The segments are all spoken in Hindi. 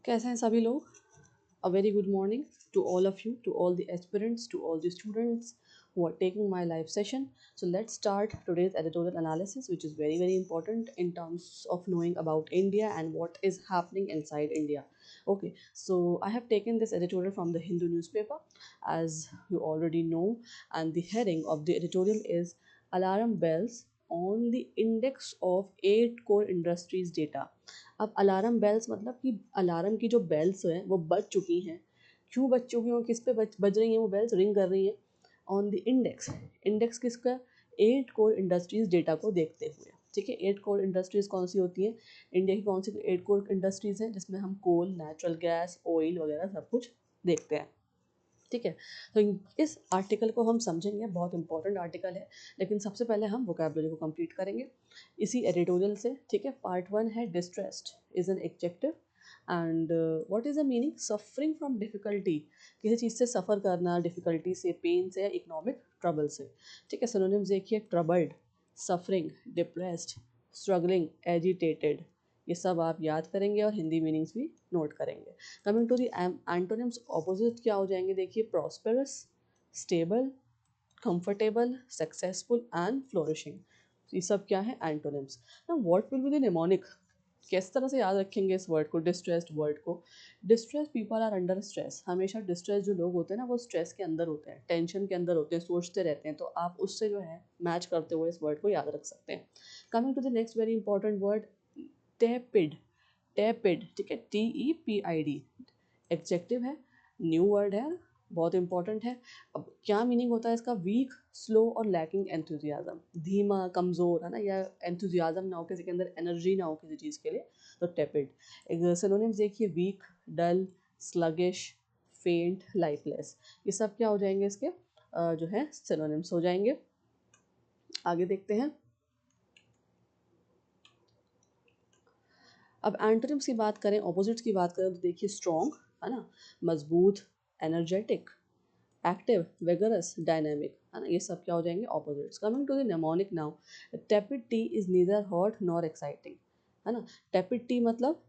कैसे हैं सभी लोग? A very good morning to all of you, to all the aspirants, to all the students who are taking my live session. So let's start today's editorial analysis, which is very important in terms of knowing about India and what is happening inside India. Okay, so I have taken this editorial from the Hindu newspaper, as you already know, and the heading of the editorial is Alarm Bells on the Index of 8 Core Industries Data. अब अलार्म बेल्स मतलब कि अलार्म की जो बेल्स हैं वो बज चुकी हैं। क्यों बज चुकी हैं और किस पे बज रही हैं वो बेल्स, रिंग कर रही हैं ऑन द इंडेक्स। इंडेक्स किसका? 8 कोर इंडस्ट्रीज डेटा को देखते हुए। ठीक है, 8 कोर इंडस्ट्रीज कौन सी होती हैं? इंडिया की कौन सी 8 कोर इंडस्ट्रीज हैं जिसमें हम कोल, नेचुरल गैस, ऑयल वगैरह सब कुछ देखते हैं। ठीक है, तो इस आर्टिकल को हम समझेंगे, बहुत इंपॉर्टेंट आर्टिकल है। लेकिन सबसे पहले हम वोकैबुलरी को कंप्लीट करेंगे इसी एडिटोरियल से। ठीक है, पार्ट 1 है distressed is an adjective and what is the meaning? Suffering from difficulty, किसी चीज़ से सफ़र करना, डिफिकल्टी से, पेन से या इकोनॉमिक ट्रबल से। ठीक है, सिनोनिम्स देखिए, troubled, suffering, depressed, struggling, agitated. ये सब आप याद करेंगे और हिंदी मीनिंग्स भी नोट करेंगे। Coming to the antonyms, opposite क्या हो जाएंगे? देखिए, prosperous, stable, comfortable, successful and flourishing. ये सब क्या है? एंटोनिम्स। ना what will be the mnemonic? किस तरह से याद रखेंगे इस वर्ड को, डिस्ट्रेस्ड वर्ड को? Distress people are under stress. हमेशा डिस्ट्रेस जो लोग होते हैं ना वो स्ट्रेस के अंदर होते हैं, टेंशन के अंदर होते हैं, सोचते रहते हैं। तो आप उससे जो है मैच करते हुए इस वर्ड को याद रख सकते हैं। Coming to the next very important word, tepid. Tepid, ठीक है, TEPID, एडजेक्टिव है, न्यू वर्ड है, बहुत इंपॉर्टेंट है। अब क्या मीनिंग होता है इसका? वीक, स्लो और लैकिंग एंथुजियाज्म। धीमा, कमज़ोर, है ना, या एंथुजियाज्म ना हो, किसी के अंदर एनर्जी ना हो किसी चीज़ के लिए, तो टेपिड। एक सिनोनिम्स देखिए, वीक, डल, स्लगिश, फेंट, लाइफलेस। ये सब क्या हो जाएंगे इसके जो है सिनोनिम्स हो जाएंगे। आगे देखते हैं। अब एंटोनिम्स की बात करें, ऑपोजिट्स की बात करें, तो देखिए, स्ट्रॉन्ग, है ना, मजबूत, एनर्जेटिक, एक्टिव, विगरस, डायनेमिक, है ना, ये सब क्या हो जाएंगे? Opposites. Coming to the mnemonic now, tepid tea is neither hot nor exciting, है ना। टेपिड टी मतलब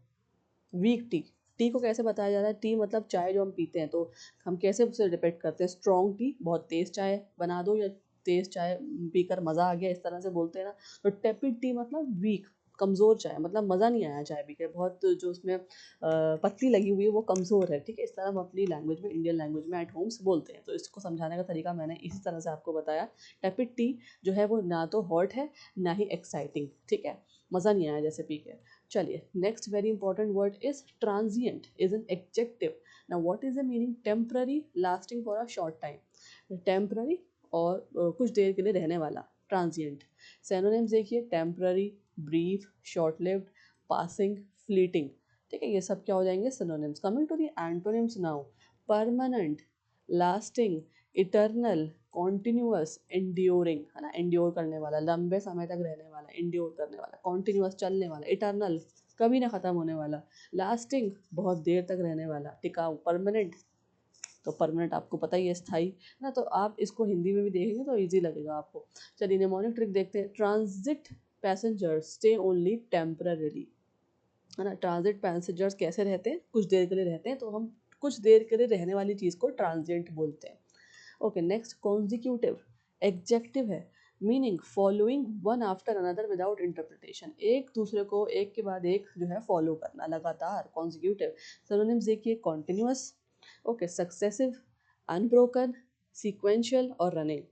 वीक टी। टी को कैसे बताया जा रहा है? टी मतलब चाय जो हम पीते हैं, तो हम कैसे उसे डिपेक्ट करते हैं? स्ट्रॉन्ग टी, बहुत तेज़ चाय बना दो, या तेज़ चाय पीकर मज़ा आ गया, इस तरह से बोलते हैं ना। तो टेपिड टी मतलब वीक, कमज़ोर चाय, मतलब मज़ा नहीं आया चाय पी के, बहुत जो उसमें पत्ती लगी हुई है वो कमज़ोर है। ठीक है, इस तरह हम अपनी लैंग्वेज में, इंडियन लैंग्वेज में एट होम्स बोलते हैं। तो इसको समझाने का तरीका मैंने इसी तरह से आपको बताया। टेपिड टी जो है वो ना तो हॉट है ना ही एक्साइटिंग। ठीक है, मज़ा नहीं आया जैसे पी के। चलिए, next very important word is transient is an adjective. Now what is the meaning? Temporary, lasting for a short time. Temporary और कुछ देर के लिए रहने वाला, ट्रांजिएंट। सिनोनिम्स देखिए, temporary, brief, short lived, passing, fleeting. ठीक है, ये सब क्या हो जाएंगे? Synonyms. Coming to the antonyms now, permanent, lasting, eternal, continuous, enduring, है ना, एंड्योर करने वाला, लंबे समय तक रहने वाला, एंड्योर करने वाला, कॉन्टिन्यूअस, चलने वाला, इटर्नल, कभी ना ख़त्म होने वाला, लास्टिंग, बहुत देर तक रहने वाला, टिकाऊ, परमानेंट, तो परमानेंट आपको पता ही है, स्थायी, है ना। तो आप इसको हिंदी में भी देखेंगे तो ईजी लगेगा आपको। चलिए, निमोनिक ट्रिक देखते हैं। Transit passengers stay only temporarily, है ना। ट्रांजिट पैसेंजर्स कैसे रहते हैं? कुछ देर के लिए रहते हैं, तो हम कुछ देर के लिए रहने वाली चीज़ को ट्रांजिएंट बोलते हैं। ओके, नेक्स्ट, कॉन्जिक्यूटिव, एग्जेक्टिव है, meaning following one after another without interpretation. एक दूसरे को एक के बाद एक जो है फॉलो करना, लगातार, कॉन्जिक्यूटिव। सिनोनिम्स देखिए, continuous, okay, successive, unbroken, sequential और रनिंग।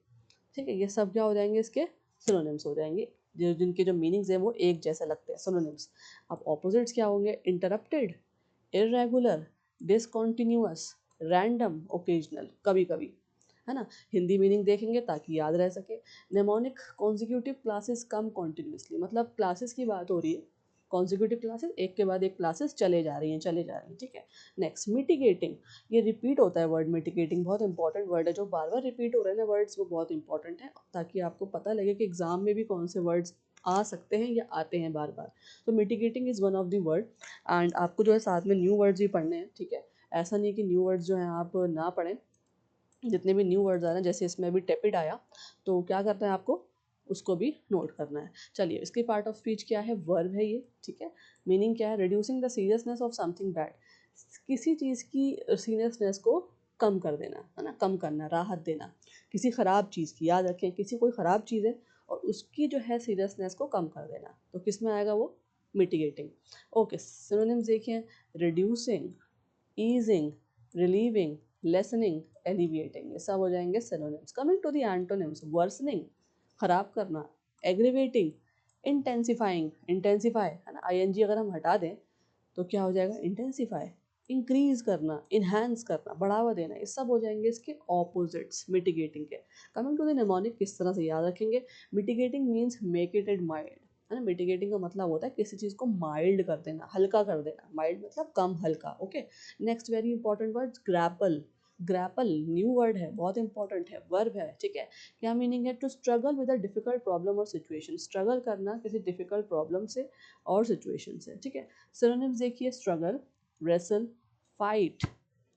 ठीक है, ये सब क्या हो जाएंगे? इसके सिनोनिम्स हो जाएंगे, जो जिनके जो मीनिंग्स हैं वो एक जैसे लगते हैं, सिनोनिम्स। अब ऑपोजिट्स क्या होंगे? Interrupted, irregular, discontinuous, random, occasional, कभी कभी, है ना। हिंदी मीनिंग देखेंगे ताकि याद रह सके। नेमोनिक, कॉन्जिक्यूटिव क्लासेस कम कॉन्टिन्यूसली, मतलब क्लासेस की बात हो रही है, कॉन्जिक्यूटिव क्लासेस, एक के बाद एक क्लासेस चले जा रही हैं, चले जा रही हैं। ठीक है, नेक्स्ट, मिटिगेटिंग, ये रिपीट होता है वर्ड मिटिगेटिंग, बहुत इंपॉर्टेंट वर्ड है। जो बार बार रिपीट हो रहे हैं ना वर्ड्स, वो बहुत इंपॉर्टेंट है, ताकि आपको पता लगे कि एग्जाम में भी कौन से वर्ड्स आ सकते हैं या आते हैं बार बार। तो mitigating is one of the word, and आपको जो है साथ में न्यू वर्ड्स भी पढ़ने हैं। ठीक है, ऐसा नहीं कि न्यू वर्ड्स जो हैं आप ना पढ़ें, जितने भी न्यू वर्ड्स आ रहे हैं, जैसे इसमें अभी टेपिड आया, तो क्या करना है आपको? उसको भी नोट करना है। चलिए, इसकी पार्ट ऑफ स्पीच क्या है? वर्ब है ये। ठीक है, मीनिंग क्या है? Reducing the seriousness of something bad, किसी चीज़ की सीरियसनेस को कम कर देना, है ना, कम करना, राहत देना किसी ख़राब चीज़ की। याद रखें, किसी कोई ख़राब चीज़ है और उसकी जो है सीरियसनेस को कम कर देना, तो किस में आएगा वो, मिटिगेटिंग। ओके, सिनोनिम्स देखिए, reducing, easing, relieving, lessening, alleviating, ये सब हो जाएंगे synonyms. Coming to the antonyms, worsening, खराब करना, एग्रीवेटिंग, इंटेंसिफाइंग, इंटेंसिफाई, है ना, आईएनजी अगर हम हटा दें तो क्या हो जाएगा, इंटेंसिफाई, इंक्रीज करना, इन्हांस करना, बढ़ावा देना, ये सब हो जाएंगे इसके ऑपोजिट्स मिटिगेटिंग के। कमिंग टू द निमोनिक, किस तरह से याद रखेंगे, mitigating means make it mild, है ना, मिटिगेटिंग का मतलब होता है किसी चीज़ को माइल्ड कर देना, हल्का कर देना, माइल्ड मतलब कम, हल्का। Okay, next very important word, grapple. Grapple new word है, बहुत इंपॉर्टेंट है, वर्ब है, ठीक है। क्या मीनिंग है, to struggle with a difficult problem और सिचुएशन, स्ट्रगल करना किसी डिफिकल्ट प्रॉब्लम से और सिचुएशन से, ठीक है। सिनोनिम्स देखिए, struggle, wrestle, fight,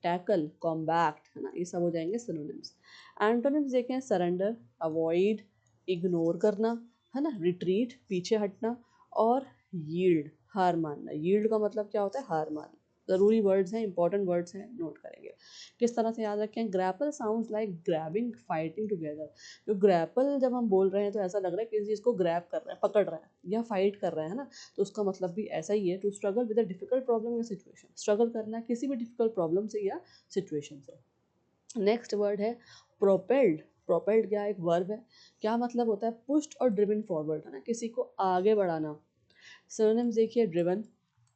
tackle, combat, है ना, ये सब हो जाएंगे सिनोनिम्स। एंटोनिम्स देखें, सरेंडर, अवॉइड, इग्नोर करना, है ना, रिट्रीट, पीछे हटना, और यील्ड, हार मानना। यील्ड का मतलब क्या होता है, हार मानना। ज़रूरी वर्ड्स हैं, इंपॉर्टेंट वर्ड्स हैं, नोट करेंगे। किस तरह से याद रखें, grapple sounds like grabbing, fighting together. जो ग्रैपल जब हम बोल रहे हैं तो ऐसा लग रहा है किसी चीज़ को ग्रैब कर रहे हैं, पकड़ रहे हैं या फाइट कर रहे हैं ना, तो उसका मतलब भी ऐसा ही है, to struggle with a difficult problem या सिचुएशन, स्ट्रगल करना किसी भी डिफिकल्ट प्रॉब्लम से या सिचुएशन से। नेक्स्ट वर्ड है प्रोपेल्ड। प्रोपेल्ड क्या है, एक वर्ब है। क्या मतलब होता है, पुश्ड और ड्रिवन फॉरवर्ड, है ना, किसी को आगे बढ़ाना। सिनोनिम्स देखिए, ड्रिवन,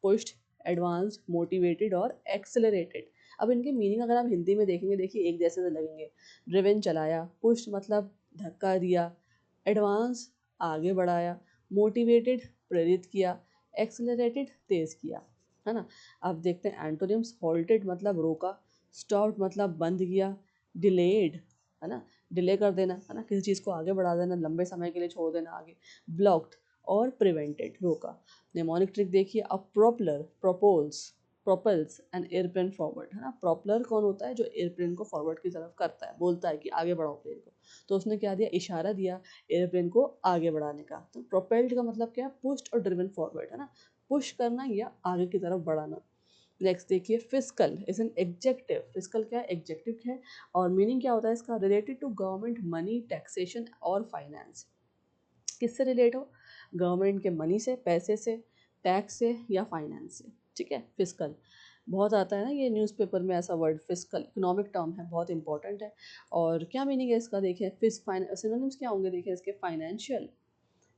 पुश्ड, एडवांस्ड, मोटिवेटेड और एक्सेलरेटेड। अब इनके मीनिंग अगर आप हिंदी में देखेंगे, देखिए एक जैसे से लगेंगे। ड्रिवन चलाया, पुश्ड मतलब धक्का दिया, एडवांस आगे बढ़ाया, मोटिवेटेड प्रेरित किया, एक्सेलरेटेड तेज किया, है ना। अब देखते हैं एंटोनिम्स, हॉल्टेड मतलब रोका, स्टॉप्ड मतलब बंद किया, डिलेड, है ना, डिले कर देना, है ना, किसी चीज़ को आगे बढ़ा देना, लंबे समय के लिए छोड़ देना आगे, ब्लॉक्ड और प्रिवेंटेड, रोका। निमोनिक ट्रिक देखिए, अ प्रोपलर, प्रोपोल्स, प्रोपल्स एन एयरप्लेन फॉरवर्ड, है ना। प्रोपलर कौन होता है, जो एयरप्लेन को फॉरवर्ड की तरफ करता है, बोलता है कि आगे बढ़ाओ प्लेन को, तो उसने क्या दिया, इशारा दिया एयरप्लेन को आगे बढ़ाने का। तो प्रोपेल्ड का मतलब क्या है, पुश्ड और ड्रिवन फॉरवर्ड, है ना, पुश करना या आगे की तरफ बढ़ाना। नेक्स्ट देखिए, fiscal is an executive. Fiscal क्या है, एग्जेक्टिव है, और मीनिंग क्या होता है इसका, related to government money, taxation और फाइनेंस। किससे रिलेट हो, गवर्नमेंट के मनी से, पैसे से, टैक्स से या फाइनेंस से, ठीक है। फिस्कल बहुत आता है ना, ये न्यूज़पेपर में ऐसा वर्ड, फिस्कल इकोनॉमिक टर्म है, बहुत इंपॉर्टेंट है। और क्या मीनिंग है इसका, देखिए फिस फाइन सिनोनिम्स क्या होंगे, देखिए इसके, financial,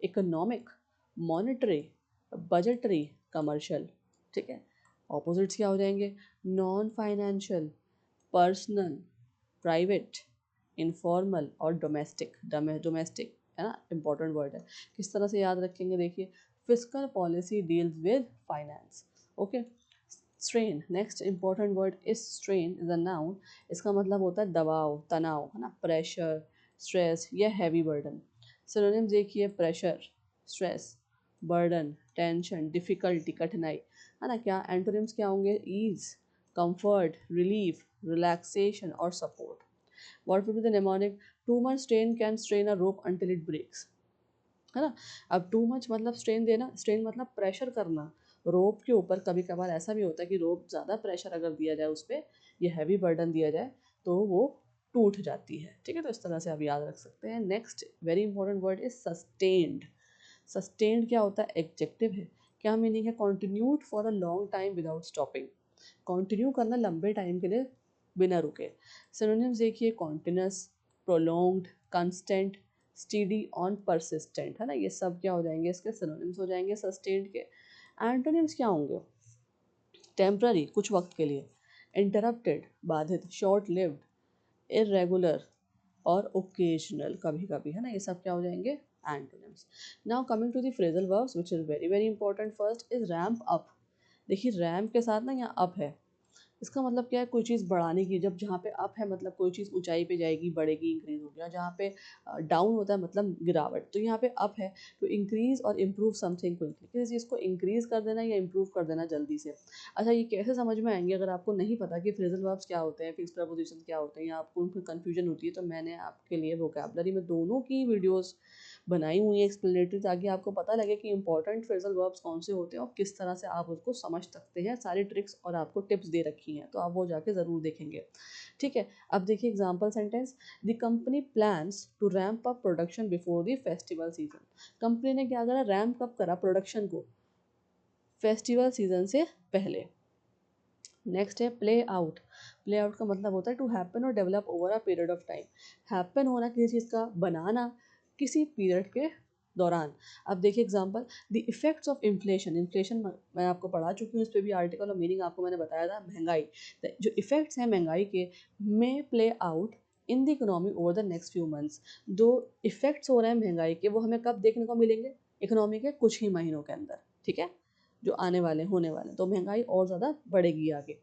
economic, monetary, budgetary, commercial, ठीक है। ऑपोजिट्स क्या हो जाएंगे, non financial, personal, private, informal और डोमेस्टिक। डोमेस्टिक, है ना, इंपॉर्टेंट वर्ड है। किस तरह से याद रखेंगे, देखिए, fiscal policy deals with finance. Okay, strain, next important word is strain, is a noun. इसका मतलब होता है दबाव, तनाव, है ना, प्रेशर, स्ट्रेस या हैवी बर्डन। सिनोनिम्स देखिए, pressure, stress, burden, tension, difficulty, कठिनाई, है ना। क्या एंटोनिम्स क्या होंगे, ईज, कंफर्ट, रिलीफ, रिलैक्सेशन और support. What will be the mnemonic, too much strain can strain a rope until it breaks, है ना। अब टू मच मतलब स्ट्रेन देना, स्ट्रेन मतलब प्रेशर करना रोप के ऊपर। कभी कभार ऐसा भी होता है कि रोप ज़्यादा प्रेशर अगर दिया जाए उस पर, या हैवी बर्डन दिया जाए, तो वो टूट जाती है, ठीक है। तो इस तरह से आप याद रख सकते हैं। Next very important word is sustained. Sustained क्या होता है, एग्जेक्टिव है। क्या मीनिंग है, continued for a long time without stopping, continue करना लंबे टाइम के लिए बिना रुके। सिनोनिम्स देखिए, continuous, prolonged, constant, steady on persistent, है ना, ये सब क्या हो जाएंगे, इसके सिनोनिम्स हो जाएंगे सस्टेन्ड के। एंटोनिम्स क्या होंगे, टेम्पररी कुछ वक्त के लिए, इंटरप्टेड बाधित, शॉर्ट लिव्ड, इरेगुलर और ओकेजनल कभी कभी, है ना, ये सब क्या हो जाएंगे, antonyms. Now coming to the phrasal verbs which is very very important. First is ramp up. देखिए रैम्प के साथ ना यहाँ अप है, इसका मतलब क्या है, कोई चीज़ बढ़ाने की, जब जहाँ पे अप है मतलब कोई चीज़ ऊंचाई पे जाएगी, बढ़ेगी, इंक्रीज हो गया। जहाँ पे डाउन होता है मतलब गिरावट, तो यहाँ पे अप है, तो इंक्रीज और इम्प्रूव समथिंग क्विकली, किसी चीज़ को इंक्रीज कर देना या इम्प्रूव कर देना जल्दी से। अच्छा, ये कैसे समझ में आएंगे, अगर आपको नहीं पता कि फ्रेजल वर्ब्स क्या होते हैं, फिक्स प्रपोजिशन क्या होते हैं, या आपको उनकी कन्फ्यूजन होती है, तो मैंने आपके लिए वोकैबलरी में दोनों की वीडियोज़ बनाई हुई है एक्सप्लेनेटरी, ताकि आपको पता लगे कि इंपॉर्टेंट फ्रेजल वर्ब्स कौन से होते हैं और किस तरह से आप उसको समझ सकते हैं। सारी ट्रिक्स और आपको टिप्स दे रखी हैं, तो आप वो जाके ज़रूर देखेंगे। ठीक है, अब देखिए example sentence, the company plans to ramp up production before the festival season. Company ने क्या करा, रैम्प अप करा प्रोडक्शन को फेस्टिवल सीजन से पहले। नेक्स्ट है प्ले आउट। प्ले आउट का मतलब होता है टू हैपन और develop over a period of time. Happen होना किसी चीज़ का, बनाना किसी पीरियड के दौरान। अब देखिए example, the effects of inflation. Inflation मैं आपको पढ़ा चुकी हूँ, इस पर भी आर्टिकल और मीनिंग आपको मैंने बताया था। महंगाई, तो जो इफेक्ट्स हैं महंगाई के, मे play out in the economy over the next few months. जो इफेक्ट्स हो रहे हैं महंगाई के, वो हमें कब देखने को मिलेंगे, इकोनॉमी के कुछ ही महीनों के अंदर। ठीक है, जो आने वाले होने वाले, तो महंगाई और ज़्यादा बढ़ेगी आगे।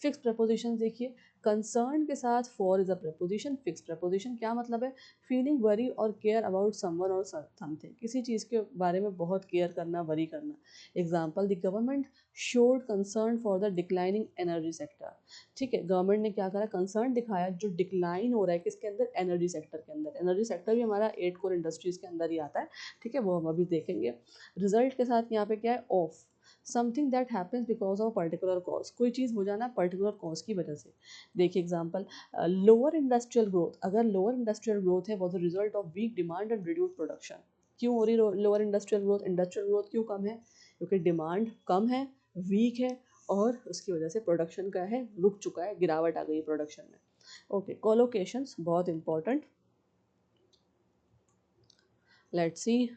फिक्स प्रपोजिशन देखिए, कंसर्न के साथ for is a preposition. Fix preposition क्या मतलब है, फीलिंग वरी और केयर अबाउट समवन और समथिंग, किसी चीज़ के बारे में बहुत केयर करना, वरी करना। Example, the government showed concern for the declining energy sector. ठीक है, गवर्नमेंट ने क्या करा, कंसर्न दिखाया जो डिक्लाइन हो रहा है किसके अंदर, एनर्जी सेक्टर के अंदर। एनर्जी सेक्टर भी हमारा 8 कोर इंडस्ट्रीज के अंदर ही आता है। ठीक है, वो हम अभी देखेंगे। रिजल्ट के साथ यहाँ पे क्या है, of something that happens because of particular cause, कोई चीज़ हो जाना पर्टिकुलर कॉज की वजह से। देखिए एग्जांपल, लोअर इंडस्ट्रियल ग्रोथ। अगर लोअर इंडस्ट्रियल ग्रोथ है, was the result of weak demand and reduce production. क्यों हो रही lower industrial growth, industrial growth क्यों कम है, क्योंकि डिमांड कम है, वीक है, और उसकी वजह से प्रोडक्शन का है, रुक चुका है, गिरावट आ गई प्रोडक्शन में। ओके, कोलोकेशंस बहुत important. Let's see.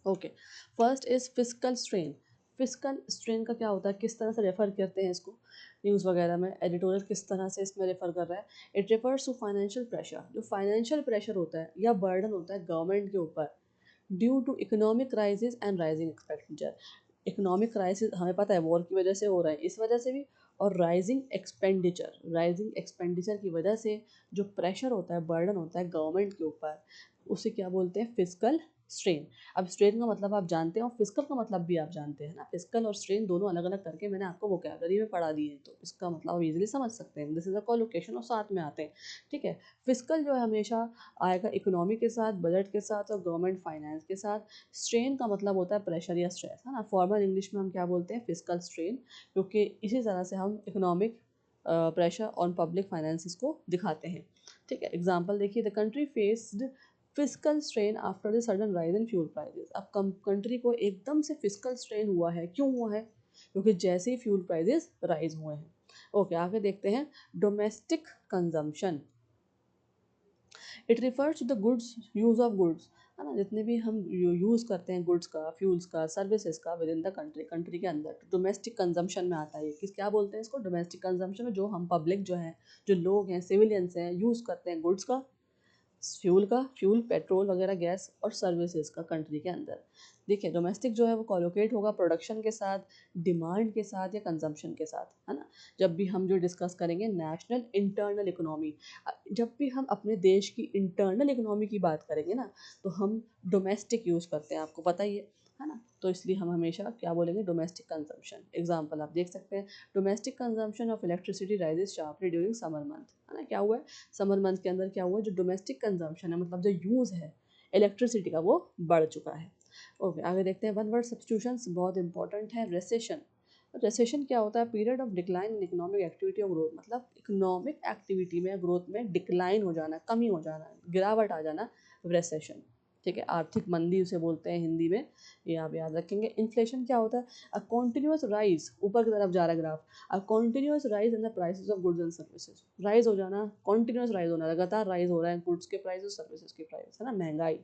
Okay, first is physical strain. Physical strain का क्या होता है, किस तरह से रेफर करते हैं इसको न्यूज़ वगैरह में, एडिटोरियल किस तरह से इसमें रेफर कर रहा है। It refers to financial pressure, जो फाइनेंशियल प्रेशर होता है या बर्डन होता है गवर्नमेंट के ऊपर, due to economic crisis and rising expenditure. Economic crisis हमें पता है वॉर की वजह से हो रहा है, इस वजह से भी, और राइजिंग एक्सपेंडिचर की वजह से जो प्रेशर होता है, बर्डन होता है गवर्नमेंट के ऊपर, उसे क्या बोलते हैं, फिजिकल स्ट्रेन। अब स्ट्रेन का मतलब आप जानते हैं और फिजिकल का मतलब भी आप जानते हैं ना, फिजिकल और स्ट्रेन दोनों अलग अलग करके मैंने आपको वोकैबुलरी में पढ़ा दिए हैं, तो इसका मतलब आप इजीली समझ सकते हैं। दिस इज अ कोलोकेशन और साथ में आते हैं। ठीक है, फिजिकल जो है हमेशा आएगा इकोनॉमी के साथ, बजट के साथ और गवर्नमेंट फाइनेंस के साथ। स्ट्रेन का मतलब होता है प्रेशर या स्ट्रेस, है ना। फॉर्मल इंग्लिश में हम क्या बोलते हैं, फिजिकल स्ट्रेन, क्योंकि इसी तरह से हम economic pressure on public finances को दिखाते हैं। ठीक है, एग्जाम्पल देखिए, the country faced physical strain after the sudden rise in fuel prices. अब कंट्री को एकदम से फिजिकल स्ट्रेन हुआ है, क्यों हुआ है, क्योंकि जैसे ही फ्यूल प्राइजेस राइज हुए हैं। ओके, आगे देखते हैं, domestic consumption. It refers to the goods, use of goods, है ना, जितने भी हम यूज़ करते हैं गुड्स का, फ्यूल्स का, सर्विसेज का with in the country, country के अंदर, डोमेस्टिक कंजम्पशन में आता है। किस क्या बोलते हैं इसको, डोमेस्टिक कंजम्पशन में जो हम पब्लिक जो है, जो लोग हैं, सिविलियंस हैं, यूज़ करते हैं गुड्स का, फ्यूल, पेट्रोल वगैरह, गैस और सर्विसेज का कंट्री के अंदर। देखिए डोमेस्टिक जो है वो कोलोकेट होगा प्रोडक्शन के साथ, डिमांड के साथ या कंजम्पशन के साथ, है ना। जब भी हम जो डिस्कस करेंगे नेशनल इंटरनल इकोनॉमी, जब भी हम अपने देश की इंटरनल इकोनॉमी की बात करेंगे ना, तो हम डोमेस्टिक यूज़ करते हैं, आपको पता ही है ना। तो इसलिए हम हमेशा क्या बोलेंगे, डोमेस्टिक कंजम्पशन। एग्जाम्पल आप देख सकते हैं, domestic consumption of electricity rises sharply during summer month, है ना। क्या हुआ है, समर मंथ के अंदर क्या हुआ है, जो डोमेस्टिक कंजम्पशन है, मतलब जो यूज़ है इलेक्ट्रिसिटी का, वो बढ़ चुका है। ओके, आगे देखते हैं, वन वर्ड सब्स्टिट्यूशंस बहुत इंपॉर्टेंट है। रेसेशन, रेसेशन क्या होता है, period of decline in economic activity और ग्रोथ, मतलब इकोनॉमिक एक्टिविटी में, ग्रोथ में डिक्लाइन हो जाना, कमी हो जाना, गिरावट आ जाना, रेसेशन। ठीक है, आर्थिक मंदी उसे बोलते हैं हिंदी में, ये आप याद रखेंगे। इन्फ्लेशन क्या होता है, अ कॉन्टिन्यूस राइज, ऊपर की तरफ जा रहा है graph, a continuous rise in the prices of goods and services. Rise हो जाना, कॉन्टिन्यूस राइज होना, लगातार राइज हो रहा है गुड्स के प्राइस और सर्विसेज के प्राइस, है ना। महंगाई,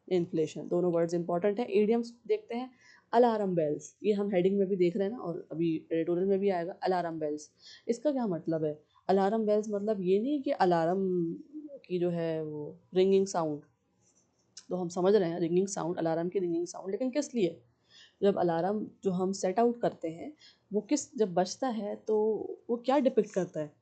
इन्फ्लेशन, दोनों वर्ड्स इंपॉर्टेंट है। इडियम्स देखते हैं, अलार्म बेल्स, ये हम हेडिंग में भी देख रहे हैं ना, और अभी एडिटोरियल में भी आएगा अलार्म बेल्स। इसका क्या मतलब है, अलार्म बेल्स मतलब ये नहीं कि अलार्म की जो है वो रिंगिंग साउंड, तो हम समझ रहे हैं रिंगिंग साउंड, अलार्म की रिंगिंग साउंड, लेकिन किस लिए, जब अलार्म जो हम सेट आउट करते हैं, वो किस, जब बजता है तो वो क्या डिपिक्ट करता है,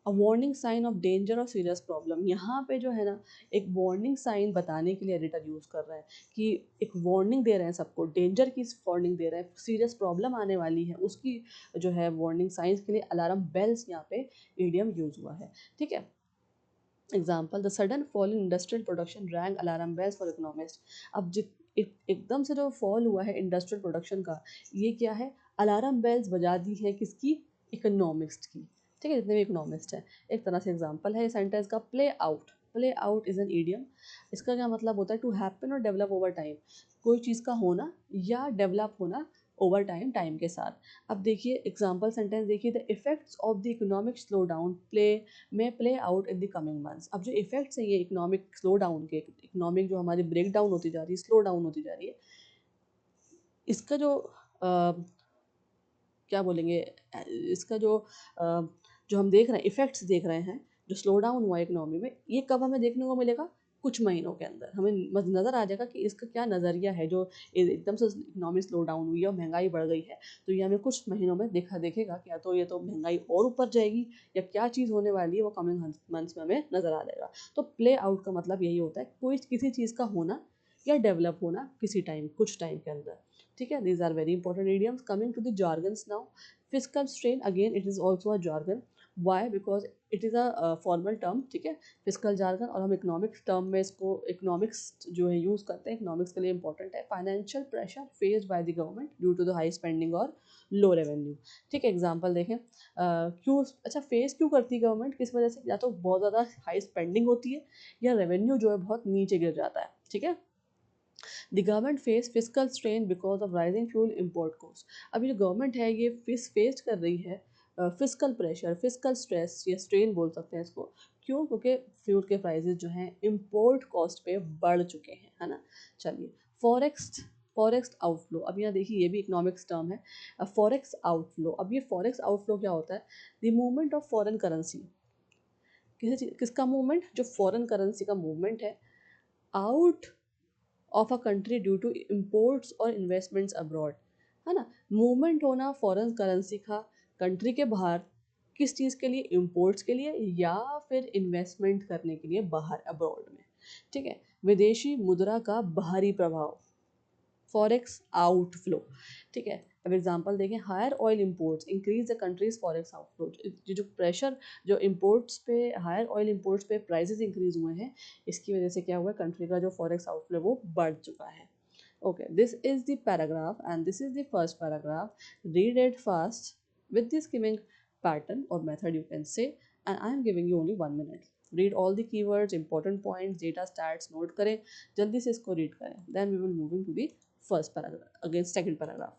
a warning sign of danger और सीरियस प्रॉब्लम। यहाँ पे जो है ना, एक वार्निंग साइन बताने के लिए एडिटर यूज़ कर रहा है कि एक वार्निंग दे रहे हैं सबको, डेंजर की वार्निंग दे रहे हैं, सीरियस प्रॉब्लम आने वाली है उसकी जो है वार्निंग साइंस के लिए अलार्म बेल्स यहाँ पे ईडियम यूज़ हुआ है। ठीक है, example the sudden fall in industrial production rang alarm bells for economist. अब एकदम से जो फॉल हुआ है इंडस्ट्रियल प्रोडक्शन का, ये क्या है, अलार्म बेल्स बजा दी है किसकी, इकोनॉमिक्स की। ठीक है, जितने भी इकोनॉमिस्ट हैं। एक तरह से एग्जाम्पल है सेंटेंस का, play out. Play out is an idiom. इसका क्या मतलब होता है, टू हैपन और डेवलप ओवर टाइम, कोई चीज़ का होना या डेवलप होना ओवर टाइम, टाइम के साथ। अब देखिए एग्जाम्पल सेंटेंस देखिए, the effects of the economic slow down play out in the coming months. अब जो इफेक्ट्स हैं ये इकोनॉमिक स्लो डाउन के, इकोनॉमिक जो हमारी ब्रेक डाउन होती जा रही है, स्लो डाउन होती जा रही है, इसका जो क्या बोलेंगे, इसका जो हम देख रहे हैं, इफेक्ट्स देख रहे हैं, जो स्लो डाउन हुआ है इकोनॉमी में, ये कब हमें देखने को मिलेगा, कुछ महीनों के अंदर हमें नज़र आ जाएगा कि इसका क्या नज़रिया है। जो एकदम से इकोनॉमी स्लो डाउन हुई है और महंगाई बढ़ गई है, तो ये हमें कुछ महीनों में देखेगा कि या तो ये तो महंगाई और ऊपर जाएगी, या क्या चीज़ होने वाली है वो कमिंग मंथ्स में हमें नज़र आ जाएगा। तो प्ले आउट का मतलब यही होता है, कोई किसी चीज़ का होना या डेवलप होना किसी टाइम, कुछ टाइम के अंदर। ठीक है, these are very important idioms. Coming to the jargons now, fiscal strain, again it is also a jargon. Why? Because it is a formal term. ठीक है, फिजिकल जार्गन, और हम इकोनॉमिक्स टर्म में इसको, इकोनॉमिक्स जो है यूज़ करते हैं, इकोनॉमिक्स के लिए इंपॉर्टेंट है। Financial pressure faced by the government due to the high spending और लो रेवेन्यू। ठीक है, एग्जांपल देखें, क्यों, अच्छा फेस क्यों करती है गवर्नमेंट, किस वजह से, या तो बहुत ज़्यादा हाई स्पेंडिंग होती है, या रेवेन्यू जो है बहुत नीचे गिर जाता है। ठीक है, the government face physical strain because of rising fuel import cost. अभी जो गवर्नमेंट है ये फेस कर रही है फिजिकल प्रेशर, फिजिकल स्ट्रेस या स्ट्रेन बोल सकते हैं इसको। क्यों? क्योंकि फ्यूल के प्राइसेस जो हैं इम्पोर्ट कॉस्ट पे बढ़ चुके हैं, है ना। चलिए, फॉरेक्स, फॉरेक्स आउटफ्लो, अब यहाँ देखिए ये भी इकोनॉमिक्स टर्म है, फॉरेक्स आउटफ्लो। अब ये फॉरेक्स आउटफ्लो क्या होता है, the movement of foreign currency, किसका मूवमेंट, जो फॉरेन करेंसी का मूवमेंट है, out of a country due to imports और इन्वेस्टमेंट्स अब्रॉड, है ना। मूवमेंट होना फॉरेन करेंसी का कंट्री के बाहर, किस चीज़ के लिए, इम्पोर्ट्स के लिए या फिर इन्वेस्टमेंट करने के लिए बाहर, अब्रॉड में। ठीक है, विदेशी मुद्रा का बाहरी प्रभाव, फॉरेक्स आउटफ्लो। ठीक है, अब एग्जांपल देखें, higher oil imports increase the country's forex outflow. जो प्रेशर, जो इंपोर्ट्स पे, हायर ऑयल इंपोर्ट्स पे प्राइसेस इंक्रीज हुए हैं, इसकी वजह से क्या हुआ है, कंट्री का जो फॉरेक्स आउटफ्लो वो बढ़ चुका है। okay, this is the paragraph and this is the first paragraph. Read it fast with this skimming pattern or method you can say, and I am giving you only 1 minute. Read all the keywords, important points, data, stats, note करें, जल्दी से इसको read करें, then we will moving to the first paragraph, again second paragraph.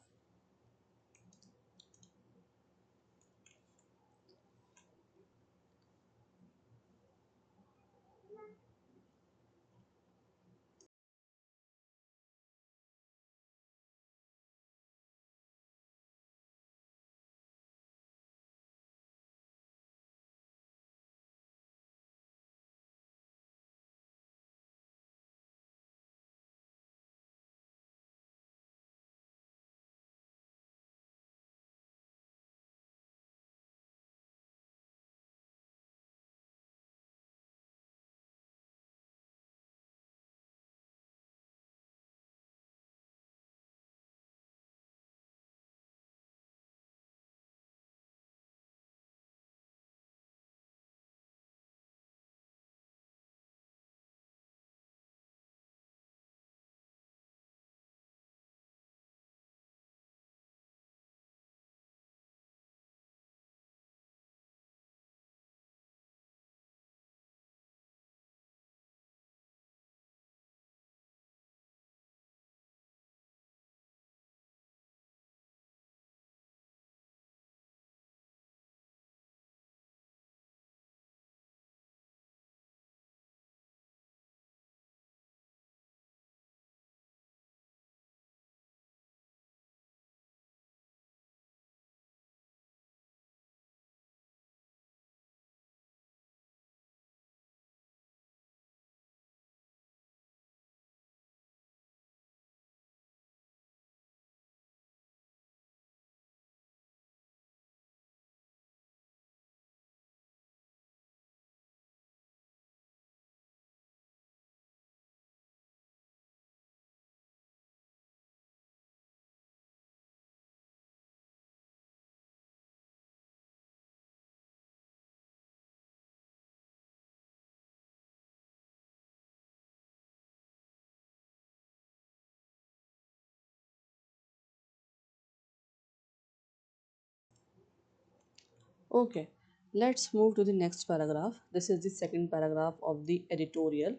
Okay, let's move to the next paragraph. This is the second paragraph of the editorial.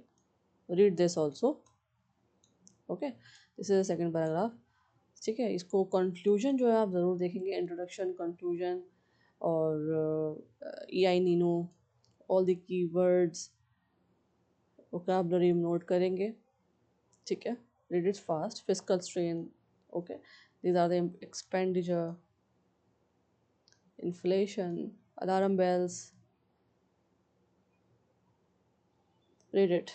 Read this also. Okay, this is the second paragraph. ठीक है, इसको कंक्लूजन जो है आप ज़रूर देखेंगे, इंट्रोडक्शन, कंक्लूजन और E I Nino, all the keywords vocabulary note करेंगे. ठीक है, read it fast. Physical strain. Okay, these are the expenditure, inflation, alarm bells. Read it.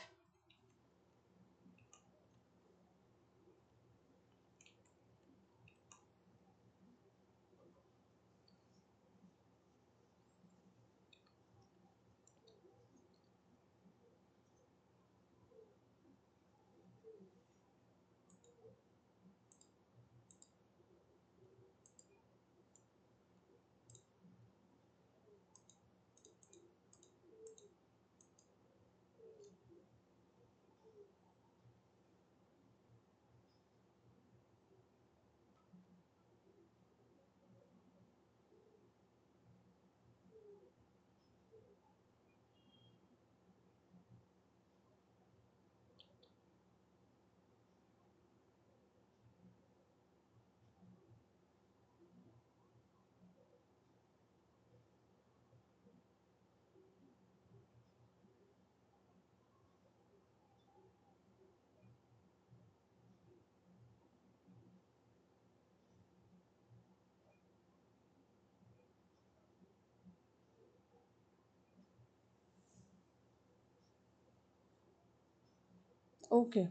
Okay,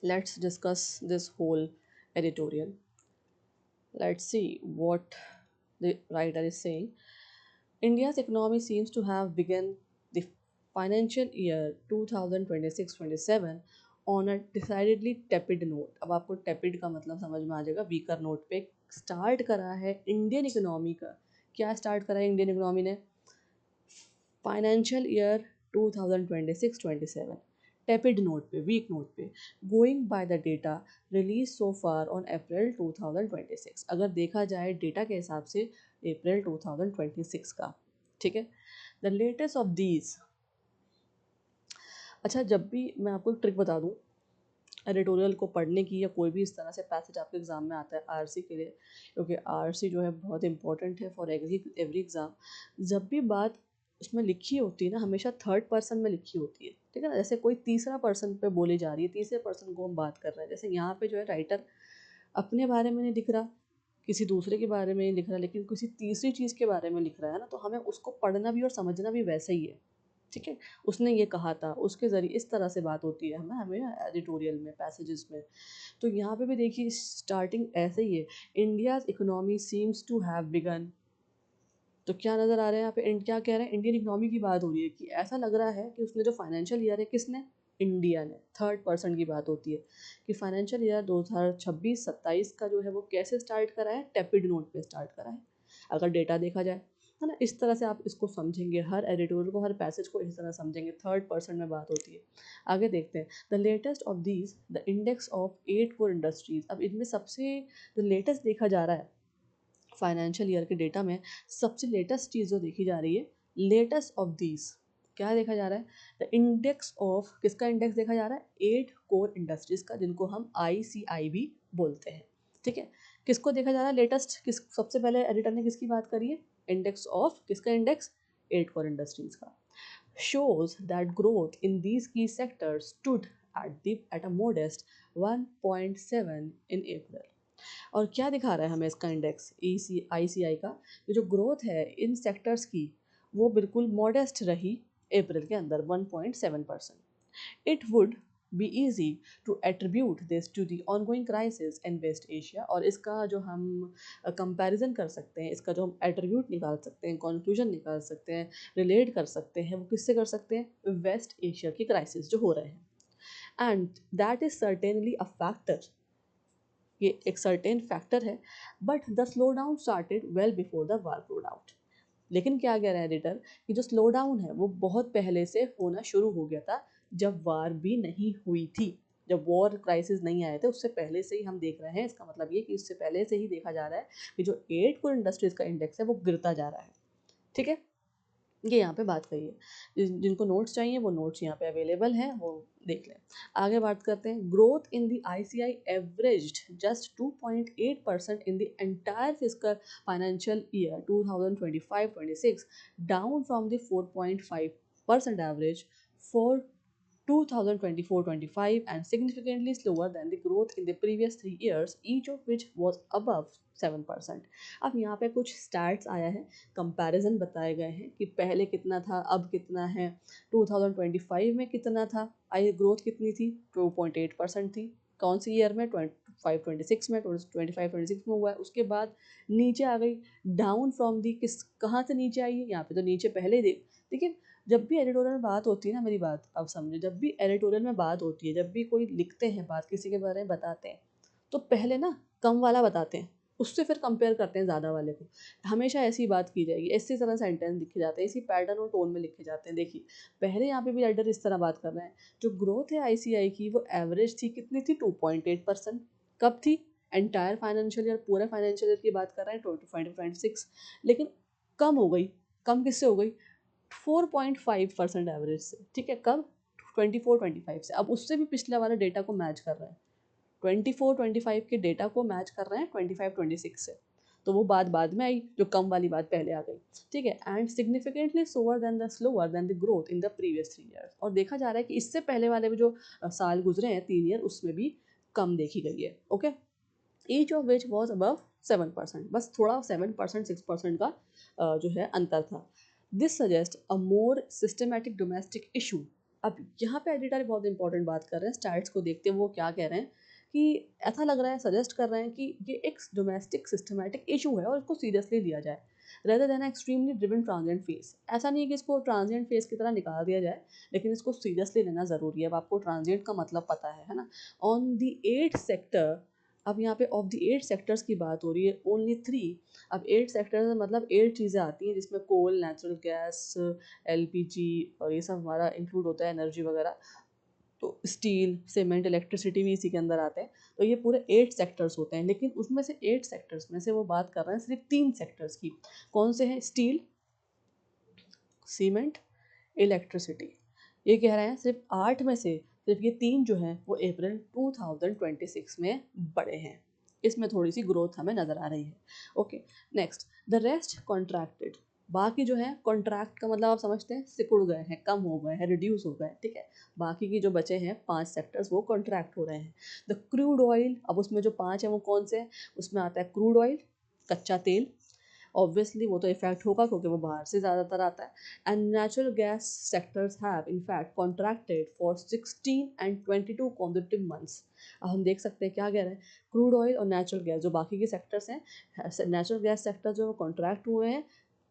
let's discuss this whole editorial. Let's see what the writer is saying. India's economy seems to have begun the financial year 2026-27 on a decidedly tepid note. अब आपको tepid का मतलब समझ में आ जाएगा, weaker note पे स्टार्ट करा है इंडियन इकोनॉमी का. क्या स्टार्ट करा है इंडियन इकोनॉमी ने? फाइनेंशियल ईयर 2026-27 टेपिड नोट पे, वीक नोट पे, going by the data release so far on April 2026. अगर देखा जाए डेटा के हिसाब से अप्रैल 2026 का. ठीक है, द लेटेस्ट ऑफ दीज. अच्छा, जब भी मैं आपको एक ट्रिक बता दूं एडिटोरियल को पढ़ने की, या कोई भी इस तरह से पैसेज आपके एग्जाम में आता है आरसी के लिए, क्योंकि आरसी जो है बहुत इंपॉर्टेंट है फॉर एवरी एग्ज़ाम. जब भी बात उसमें लिखी होती है ना, हमेशा थर्ड पर्सन में लिखी होती है. ठीक है ना, जैसे कोई तीसरा पर्सन पे बोली जा रही है, तीसरे पर्सन को हम बात कर रहे हैं. जैसे यहाँ पे जो है राइटर अपने बारे में नहीं लिख रहा, किसी दूसरे के बारे में नहीं लिख रहा, लेकिन किसी तीसरी चीज़ के बारे में लिख रहा है ना, तो हमें उसको पढ़ना भी और समझना भी वैसे ही है. ठीक है, उसने ये कहा था, उसके ज़रिए इस तरह से बात होती है हमें हमें एडिटोरियल में, पैसेजेस में. तो यहाँ पे भी देखिए स्टार्टिंग ऐसे ही है, India's economy seems to have begun. तो क्या नज़र आ रहा है यहाँ पे, क्या कह रहे हैं, इंडियन इकोनॉमी की बात हो रही है कि ऐसा लग रहा है कि उसने जो फाइनेंशियल ईयर है, किसने, इंडिया ने. थर्ड पर्सन की बात होती है कि फाइनेंशियल ईयर 2026-27 का जो है वो कैसे स्टार्ट करा है, टेपिड नोट पे स्टार्ट करा है, अगर डेटा देखा जाए, है ना. इस तरह से आप इसको समझेंगे, हर एडिटोरियल को, हर पैसेज को इस तरह समझेंगे, थर्ड पर्सन में बात होती है. आगे देखते हैं, the latest of these the index of 8 core industries. अब इनमें सबसे जो लेटेस्ट देखा जा रहा है फाइनेंशियल ईयर के डेटा में, सबसे लेटेस्ट चीज़ जो देखी जा रही है, लेटेस्ट ऑफ दीज क्या देखा जा रहा है, द इंडेक्स ऑफ, किसका इंडेक्स देखा जा रहा है, 8 कोर इंडस्ट्रीज का, जिनको हम ICI भी बोलते हैं. ठीक है, किसको देखा जा रहा है लेटेस्ट, किस सबसे पहले एडिटर ने किसकी बात करी है, इंडेक्स ऑफ, किसका इंडेक्स, 8 कोर इंडस्ट्रीज का. shows that growth in these key sectors stood at a modest 1.7 in April. और क्या दिखा रहा है हमें इसका इंडेक्स, ICI का, ये जो ग्रोथ है इन सेक्टर्स की, वो बिल्कुल मॉडेस्ट रही अप्रैल के अंदर, 1.7%. It would be easy to attribute this to the ongoing crisis in West Asia. और इसका जो हम कंपैरिजन कर सकते हैं, इसका जो हम एट्रीब्यूट निकाल सकते हैं, कंक्लूजन निकाल सकते हैं, रिलेट कर सकते हैं, वो किससे कर सकते हैं, वेस्ट एशिया की क्राइसिस जो हो रहे हैं. And that is certainly a factor, ये एक सर्टेन फैक्टर है. But the slow down started well before the war broke out. लेकिन क्या कह रहा है एडिटर, कि जो स्लो डाउन है वो बहुत पहले से होना शुरू हो गया था, जब वार भी नहीं हुई थी. जब वॉर क्राइसिस नहीं आए थे उससे पहले से ही हम देख रहे हैं। इसका मतलब ये कि इससे पहले से ही देखा जा रहा है कि जो 8 कोर इंडस्ट्रीज़ का इंडेक्स है वो गिरता जा रहा है। ठीक है, ये यहाँ पे बात कही है। जिनको नोट्स चाहिए वो नोट्स यहाँ पे अवेलेबल हैं, वो देख लें। आगे बात करते हैं, growth in the ICI averaged just 2.8% in the entire physical financial year 2025-26, down from the 4.5% average for 2024-25 and significantly slower than the growth in the previous 3 years, each of which was above 7%. अब यहाँ पे कुछ स्टैट्स आया है, कंपैरिजन बताए गए हैं कि पहले कितना था अब कितना है, 2025 में कितना था, आई ग्रोथ कितनी थी, 2.8% थी, कौन सी ईयर में, 25-26 में, 25-26 में हुआ है। उसके बाद नीचे आ गई, डाउन फ्रॉम दी, किस कहाँ से नीचे आई है, यहाँ पे तो नीचे पहले ही देखिए जब भी एडिटोरियल में बात होती है ना, मेरी बात अब समझे, जब भी एडिटोरियल में बात होती है, जब भी कोई लिखते हैं बात किसी के बारे में बताते हैं, तो पहले ना कम वाला बताते हैं, उससे फिर कंपेयर करते हैं ज़्यादा वाले को। हमेशा ऐसी बात की जाएगी, इसी तरह सेंटेंस लिखे जाते हैं, इसी पैटर्न और टोन में लिखे जाते हैं। देखिए पहले यहाँ पे भी राइटर इस तरह बात कर रहे हैं, जो ग्रोथ है ICI की वो एवरेज थी, कितनी थी, 2.8%। कब थी, एंटायर फाइनेंशियल ईयर, पूरे फाइनेंशियल ईयर की बात कर रहे हैं, 25-26, लेकिन कम हो गई। कम किससे हो गई, 4.5% एवरेज से। ठीक है, कब, 24-25 से। अब उससे भी पिछले वाले डेटा को मैच कर रहे हैं, 24-25 के डेटा को मैच कर रहे हैं 25-26 से। तो वो बात बाद में आई, जो कम वाली बात पहले आ गई। ठीक है, and significantly slower then the growth in the previous 3 years. और देखा जा रहा है कि इससे पहले वाले भी जो साल गुजरे हैं 3 ईयर, उसमें भी कम देखी गई है। Okay, each of which was above 7%, बस थोड़ा 7% 6% का जो है अंतर था। This suggest a more systematic domestic issue. अब यहाँ पे एडिटर बहुत इंपॉर्टेंट बात कर रहे हैं, स्टैट्स को देखते हैं वो क्या कह रहे हैं, कि ऐसा लग रहा है, सजेस्ट कर रहे हैं कि ये एक डोमेस्टिक सिस्टमेटिक इशू है और इसको सीरियसली लिया जाए, rather than extremely driven transient face. ऐसा नहीं है कि इसको ट्रांजिएंट फेस की तरह निकाल दिया जाए, लेकिन इसको सीरियसली लेना ज़रूरी है। अब आपको ट्रांजिएंट का मतलब पता है ना। ऑन दी 8 सेक्टर, अब यहाँ पे ऑफ द 8 सेक्टर्स की बात हो रही है, ओनली 3। अब 8 सेक्टर्स मतलब 8 चीज़ें आती हैं, जिसमें कोल, नेचुरल गैस, LPG और ये सब हमारा इंक्लूड होता है, एनर्जी वगैरह। तो स्टील, सीमेंट, इलेक्ट्रिसिटी भी इसी के अंदर आते हैं। तो ये पूरे 8 सेक्टर्स होते हैं, लेकिन उसमें से 8 सेक्टर्स में से वो बात कर रहे हैं सिर्फ 3 सेक्टर्स की। कौन से हैं, स्टील, सीमेंट, इलेक्ट्रिसिटी। ये कह रहे हैं सिर्फ 8 में से सिर्फ ये 3 जो हैं वो अप्रैल 2026 में बढ़े हैं। इसमें थोड़ी सी ग्रोथ हमें नज़र आ रही है। Okay, next, the rest contracted. बाकी जो है, कॉन्ट्रैक्ट का मतलब आप समझते हैं, सिकुड़ गए हैं, कम हो गए हैं, रिड्यूस हो गए हैं। ठीक है, बाकी की जो बचे हैं 5 सेक्टर्स वो कॉन्ट्रैक्ट हो रहे हैं। द क्रूड ऑयल, अब उसमें जो 5 हैं वो कौन से हैं, उसमें आता है क्रूड ऑयल, कच्चा तेल, ऑब्वियसली वो तो इफेक्ट होगा क्योंकि वो बाहर से ज़्यादातर आता है। And natural gas sectors have in fact contracted for 16 and 22 consecutive months. अब हम देख सकते हैं क्या कह रहे हैं, क्रूड ऑयल और नेचुरल गैस, जो बाकी के सेक्टर्स हैं, नेचुरल गैस सेक्टर जो कॉन्ट्रैक्ट हुए हैं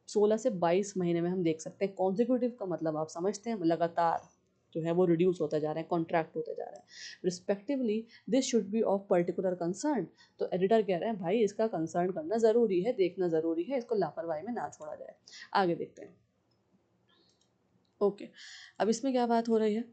16 से 22 महीने में। हम देख सकते हैं कॉन्जिक्यूटिव का मतलब आप समझते हैं, लगातार जो है वो रिड्यूस होता जा रहा है, कॉन्ट्रैक्ट होते जा रहा है respectively. This should be of particular concern. तो एडिटर कह रहे हैं भाई इसका कंसर्न करना ज़रूरी है, देखना ज़रूरी है, इसको लापरवाही में ना छोड़ा जाए। आगे देखते हैं। ओके, अब इसमें क्या बात हो रही है,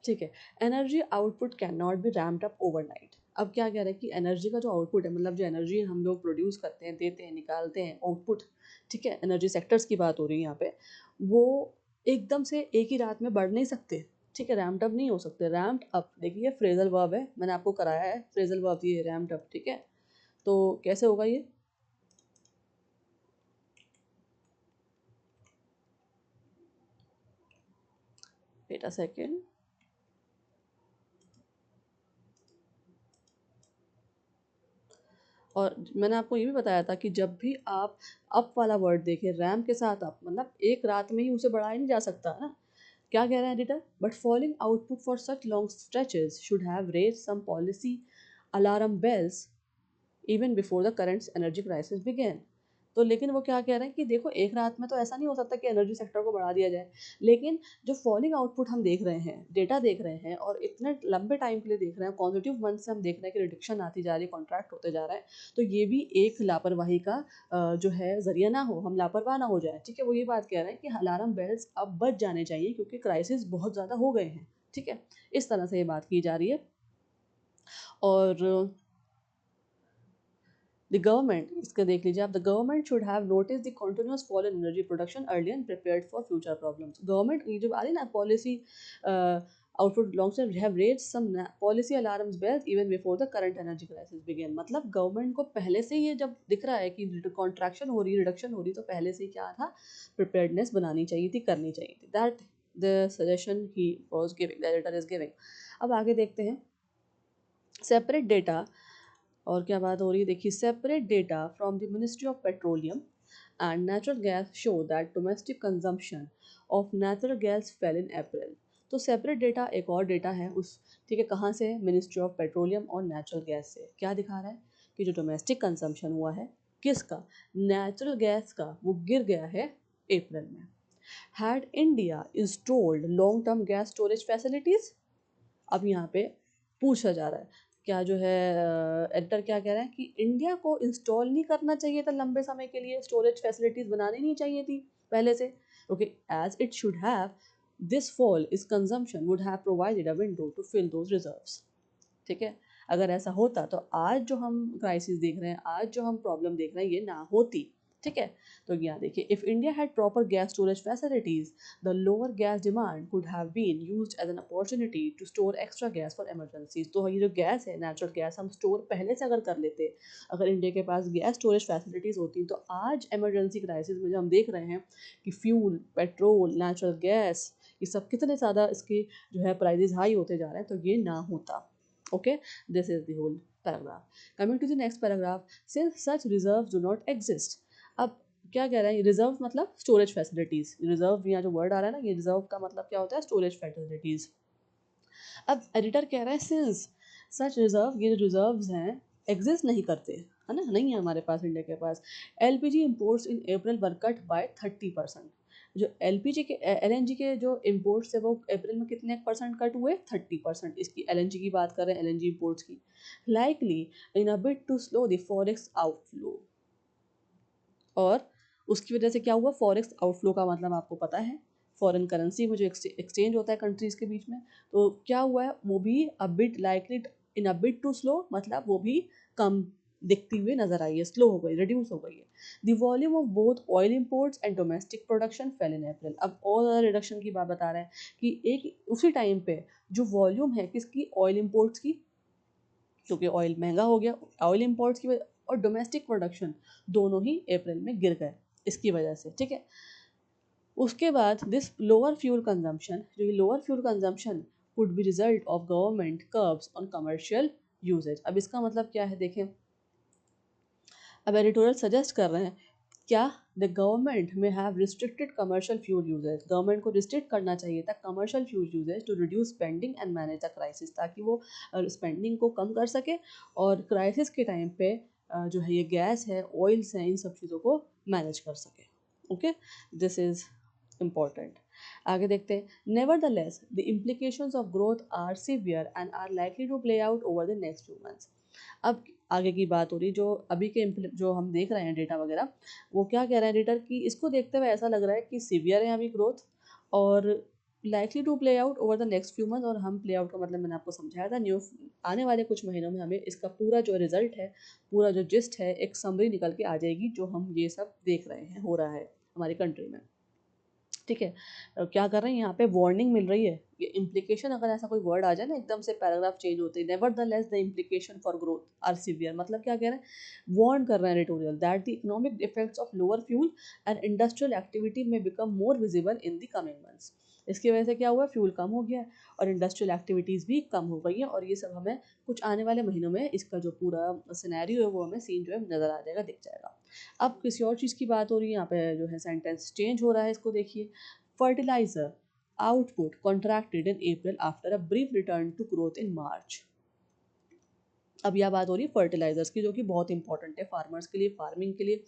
ठीक है, energy output can not be ramped up overnight. अब क्या कह रहे हैं कि एनर्जी का जो आउटपुट है, मतलब जो एनर्जी हम लोग प्रोड्यूस करते हैं, देते हैं, निकालते हैं, आउटपुट, ठीक है, एनर्जी सेक्टर्स की बात हो रही है यहाँ पे, वो एकदम से एक ही रात में बढ़ नहीं सकते। ठीक है, रैम्प्ड अप नहीं हो सकते। रैम्प्ड अप देखिए फ्रेजल वर्ब है, मैंने आपको कराया है फ्रेजल वर्ब, ये रैम्प्ड अप। ठीक है, तो कैसे होगा ये, वेट अ सेकेंड, और मैंने आपको ये भी बताया था कि जब भी आप अप वाला वर्ड देखें, रैम के साथ अप, मतलब एक रात में ही उसे बढ़ाया नहीं जा सकता ना। क्या कह रहे हैं editor, but falling output for such long stretches should have raise some policy alarm bells even before the current energy crisis began. तो लेकिन वो क्या कह रहे हैं कि देखो एक रात में तो ऐसा नहीं हो सकता कि एनर्जी सेक्टर को बढ़ा दिया जाए, लेकिन जो फॉलिंग आउटपुट हम देख रहे हैं, डेटा देख रहे हैं और इतने लंबे टाइम के लिए देख रहे हैं, कॉन्जिटिव मंथ से हम देख रहे हैं कि रिडक्शन आती जा रही है, कॉन्ट्रैक्ट होते जा रहा है, तो ये भी एक लापरवाही का जो है जरिया ना हो, हम लापरवाह ना हो जाए। ठीक है, वो ये बात कह रहे हैं कि अलार्म बेल्स अब बज जाने चाहिए क्योंकि क्राइसिस बहुत ज़्यादा हो गए हैं। ठीक है, इस तरह से ये बात की जा रही है। और The government, इसका देख लीजिए आप, the government should have noticed the continuous fall in energy production early and prepared for future problems. Government ये जो आ रही है ना policy output long term have raised some policy alarms bells even before the current energy crisis began. मतलब गवर्नमेंट को पहले से ये जब दिख रहा है कि कॉन्ट्रैक्शन हो रही, रिडक्शन हो रही, तो पहले से क्या था, प्रिपेयर्डनेस बनानी चाहिए थी, करनी चाहिए थी. That the suggestion he was giving, the editor is giving. अब आगे देखते हैं सेपरेट डेटा. और क्या बात हो रही है देखिए, separate data from the ministry of petroleum and natural gas show that domestic consumption of natural gas fell in April. तो सेपरेट डेटा एक और डेटा है उस, ठीक है, कहाँ से, मिनिस्ट्री ऑफ पेट्रोलियम और नेचुरल गैस से. क्या दिखा रहा है कि जो डोमेस्टिक कंजम्पशन हुआ है किसका, नेचुरल गैस का, वो गिर गया है अप्रैल में. Had India installed long term gas storage facilities. अब यहाँ पे पूछा जा रहा है, क्या जो है एडिटर क्या कह रहे हैं कि इंडिया को इंस्टॉल नहीं करना चाहिए था लंबे समय के लिए, स्टोरेज फैसिलिटीज बनानी नहीं चाहिए थी पहले से. Okay, as it should have, this fall is consumption would have provided a window to fill those reserves. ठीक है, अगर ऐसा होता तो आज जो हम क्राइसिस देख रहे हैं, आज जो हम प्रॉब्लम देख रहे हैं, ये ना होती. ठीक है, तो यहाँ देखिए, if India had proper gas storage facilities, the lower gas demand could have been used as an opportunity to store extra gas for emergencies. तो ये जो गैस है, नेचुरल गैस, हम स्टोर पहले से अगर कर लेते, अगर इंडिया के पास गैस स्टोरेज फैसिलिटीज होती, तो आज इमरजेंसी क्राइसिस में जो हम देख रहे हैं कि फ्यूल, पेट्रोल, नेचुरल गैस, ये सब कितने ज़्यादा इसके जो है प्राइजेस हाई होते जा रहे हैं, तो ये ना होता. Okay, this is the whole paragraph. Coming to the next paragraph, since such reserves do not exist. अब क्या कह रहा है, रिजर्व मतलब स्टोरेज फैसिलिटीज. रिजर्व यहाँ जो वर्ड आ रहा है ना, ये रिजर्व का मतलब क्या होता है, स्टोरेज फैसिलिटीज. अब एडिटर कह रहा है सिंस सच रिजर्व, ये जो रिजर्व्स हैं एग्जिस्ट नहीं करते, है ना, नहीं है हमारे पास, इंडिया के पास. LPG imports in April were cut by 30%. जो एलपीजी के, एलएनजी के जो इंपोर्ट्स है वो अप्रैल में कितने परसेंट कट हुए, 30%. इसकी एलएनजी की बात कर रहे हैं, एलएनजी इंपोर्ट्स की. Likely in a bit to slow the forex outflow. और उसकी वजह से क्या हुआ, फॉरेक्स आउटफ्लो का मतलब आपको पता है, फॉरेन करेंसी में जो एक्सचेंज होता है कंट्रीज़ के बीच में, तो क्या हुआ है, वो भी a bit likely in a bit to slow, मतलब वो भी कम दिखती हुई नजर आई है, स्लो हो गई, रिड्यूस हो गई है. The volume of both oil imports and domestic production fell in April. अब और रिडक्शन की बात बता रहे हैं कि एक उसी टाइम पे जो वॉल्यूम है किसकी, ऑयल इंपोर्ट्स की, क्योंकि ऑयल महंगा हो गया, ऑयल इंपोर्ट्स की और डोमेस्टिक प्रोडक्शन दोनों ही अप्रैल में गिर गए इसकी वजह से. ठीक है, उसके बाद दिस लोअर फ्यूल कंजम्पशन, जो ये lower fuel consumption could be result of government curbs on commercial usages. अब इसका मतलब क्या है देखें, अब एडिटोरियल सजेस्ट कर रहे हैं क्या, the government may have restricted commercial fuel usages. Government को रिस्ट्रिक्ट करना चाहिए था commercial fuel usages to reduce spending and manage the crisis, ताकि वो स्पेंडिंग को कम कर सके और क्राइसिस के टाइम पे जो है ये गैस है, ऑयल्स हैं, इन सब चीज़ों को मैनेज कर सके. Okay, this is important. आगे देखते हैं. Nevertheless the implications of growth are severe and are likely to play out over the next few months. अब आगे की बात हो रही, जो अभी के जो हम देख रहे हैं डेटा वगैरह, वो क्या कह रहे हैं एडिटर की, इसको देखते हुए ऐसा लग रहा है कि सीवियर है अभी ग्रोथ और likely to play out over the next few month. और हम प्ले आउट का मतलब मैंने आपको समझाया था, न्यू आने वाले कुछ महीनों में हमें इसका पूरा जो रिजल्ट है, पूरा जो जिस्ट है, एक समरी निकल के आ जाएगी, जो हम ये सब देख रहे हैं हो रहा है हमारी कंट्री में. ठीक है, क्या कर रहे हैं यहाँ पे, वार्निंग मिल रही है. ये इम्प्लीकेशन, अगर ऐसा कोई वर्ड आ जाए ना एकदम से पैराग्राफ चेंज होते ही, nevertheless the implication for growth are severe, मतलब क्या कह रहे हैं, वार्न कर रहे हैं editorial that the economic effects of lower fuel and industrial activity may become more visible in the coming months. इसकी वजह से क्या हुआ, फ्यूल कम हो गया और इंडस्ट्रियल एक्टिविटीज़ भी कम हो गई है, और ये सब हमें कुछ आने वाले महीनों में इसका जो पूरा सिनेरियो है वो हमें सीन जो है नज़र आ जाएगा, दिख जाएगा. अब किसी और चीज़ की बात हो रही है, यहाँ पे जो है सेंटेंस चेंज हो रहा है, इसको देखिए. Fertilizer output contracted in April after a brief return to growth in March. अब यह बात हो रही है फर्टिलाइजर्स की, जो कि बहुत इंपॉर्टेंट है फार्मर्स के लिए, फार्मिंग के लिए,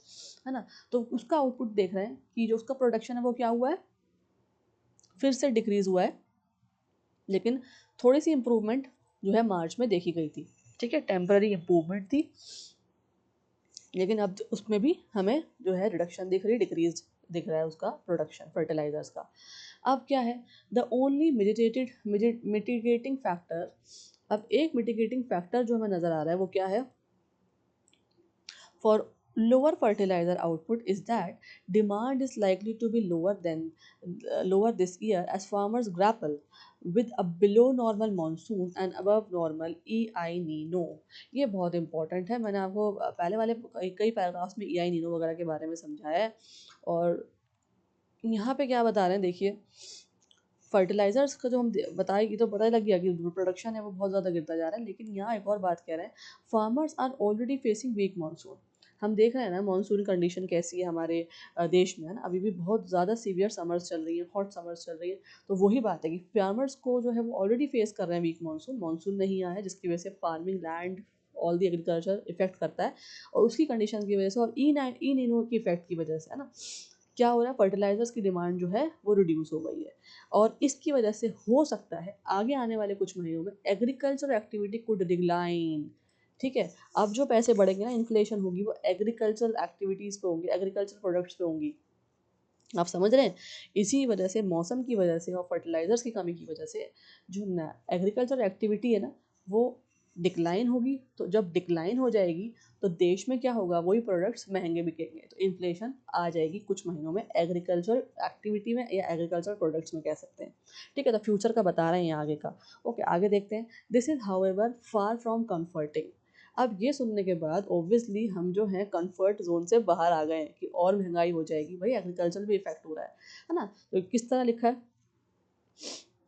है ना। तो उसका आउटपुट देख रहे हैं कि जो उसका प्रोडक्शन है वो क्या हुआ है, फिर से डिक्रीज हुआ है, लेकिन थोड़ी सी इंप्रूवमेंट जो है मार्च में देखी गई थी, ठीक है, टेम्पररी इंप्रूवमेंट थी, लेकिन अब उसमें भी हमें जो है रिडक्शन दिख रही, डिक्रीज दिख रहा है उसका प्रोडक्शन फर्टिलाइजर्स का। अब क्या है, द ओनली मिटिगेटिंग फैक्टर, अब एक मिटिगेटिंग फैक्टर जो हमें नज़र आ रहा है वो क्या है for lower fertilizer output is that demand is likely to be lower this year as farmers grapple with a below normal monsoon and above normal EI Nino। ये बहुत इंपॉर्टेंट है, मैंने आपको पहले वाले कई पैराग्राफ्स में EI Nino वगैरह के बारे में समझाया है। और यहाँ पे क्या बता रहे हैं देखिए, फर्टिलाइजर्स का जो हम बताएगी तो पता ही लग गया कि जो प्रोडक्शन है वो बहुत ज़्यादा गिरता जा रहा है, लेकिन यहाँ एक और बात कह रहे हैं, farmers are already facing weak monsoon. हम देख रहे हैं ना मानसून कंडीशन कैसी है हमारे देश में, है ना, अभी भी बहुत ज़्यादा सीवियर समर्स चल रही है, हॉट समर्स चल रही है। तो वही बात है कि फार्मर्स को जो है वो ऑलरेडी फेस कर रहे हैं वीक मानसून, मानसून नहीं आया है, जिसकी वजह से farming land all the agriculture effect करता है, और उसकी कंडीशन की वजह से और ई नीनो की इफेक्ट की वजह से, है ना, क्या हो रहा है, फर्टिलाइजर्स की डिमांड जो है वो रिड्यूस हो गई है। और इसकी वजह से हो सकता है आगे आने वाले कुछ महीनों में एग्रीकल्चर एक्टिविटी कुड डिक्लाइन, ठीक है। अब जो पैसे बढ़ेंगे ना, इन्फ्लेशन होगी, वो एग्रीकल्चर एक्टिविटीज़ पे होंगी, एग्रीकल्चर प्रोडक्ट्स पे होंगी, आप समझ रहे हैं। इसी वजह से, मौसम की वजह से और फर्टिलाइजर्स की कमी की वजह से जो एग्रीकल्चर एक्टिविटी है ना वो डिक्लाइन होगी। तो जब डिक्लाइन हो जाएगी तो देश में क्या होगा, वही प्रोडक्ट्स महंगे बिकेंगे, तो इन्फ्लेशन आ जाएगी कुछ महीनों में एग्रीकल्चर एक्टिविटी में या एग्रीकल्चर प्रोडक्ट्स में कह सकते हैं, ठीक है। तो फ्यूचर का बता रहे हैं आगे का। ओके, आगे देखते हैं। This is however far from comforting. अब ये सुनने के बाद ऑब्वियसली हम जो हैं कंफर्ट जोन से बाहर आ गए हैं कि और महंगाई हो जाएगी, भाई एग्रीकल्चर भी इफेक्ट हो रहा है ना। तो किस तरह लिखा है,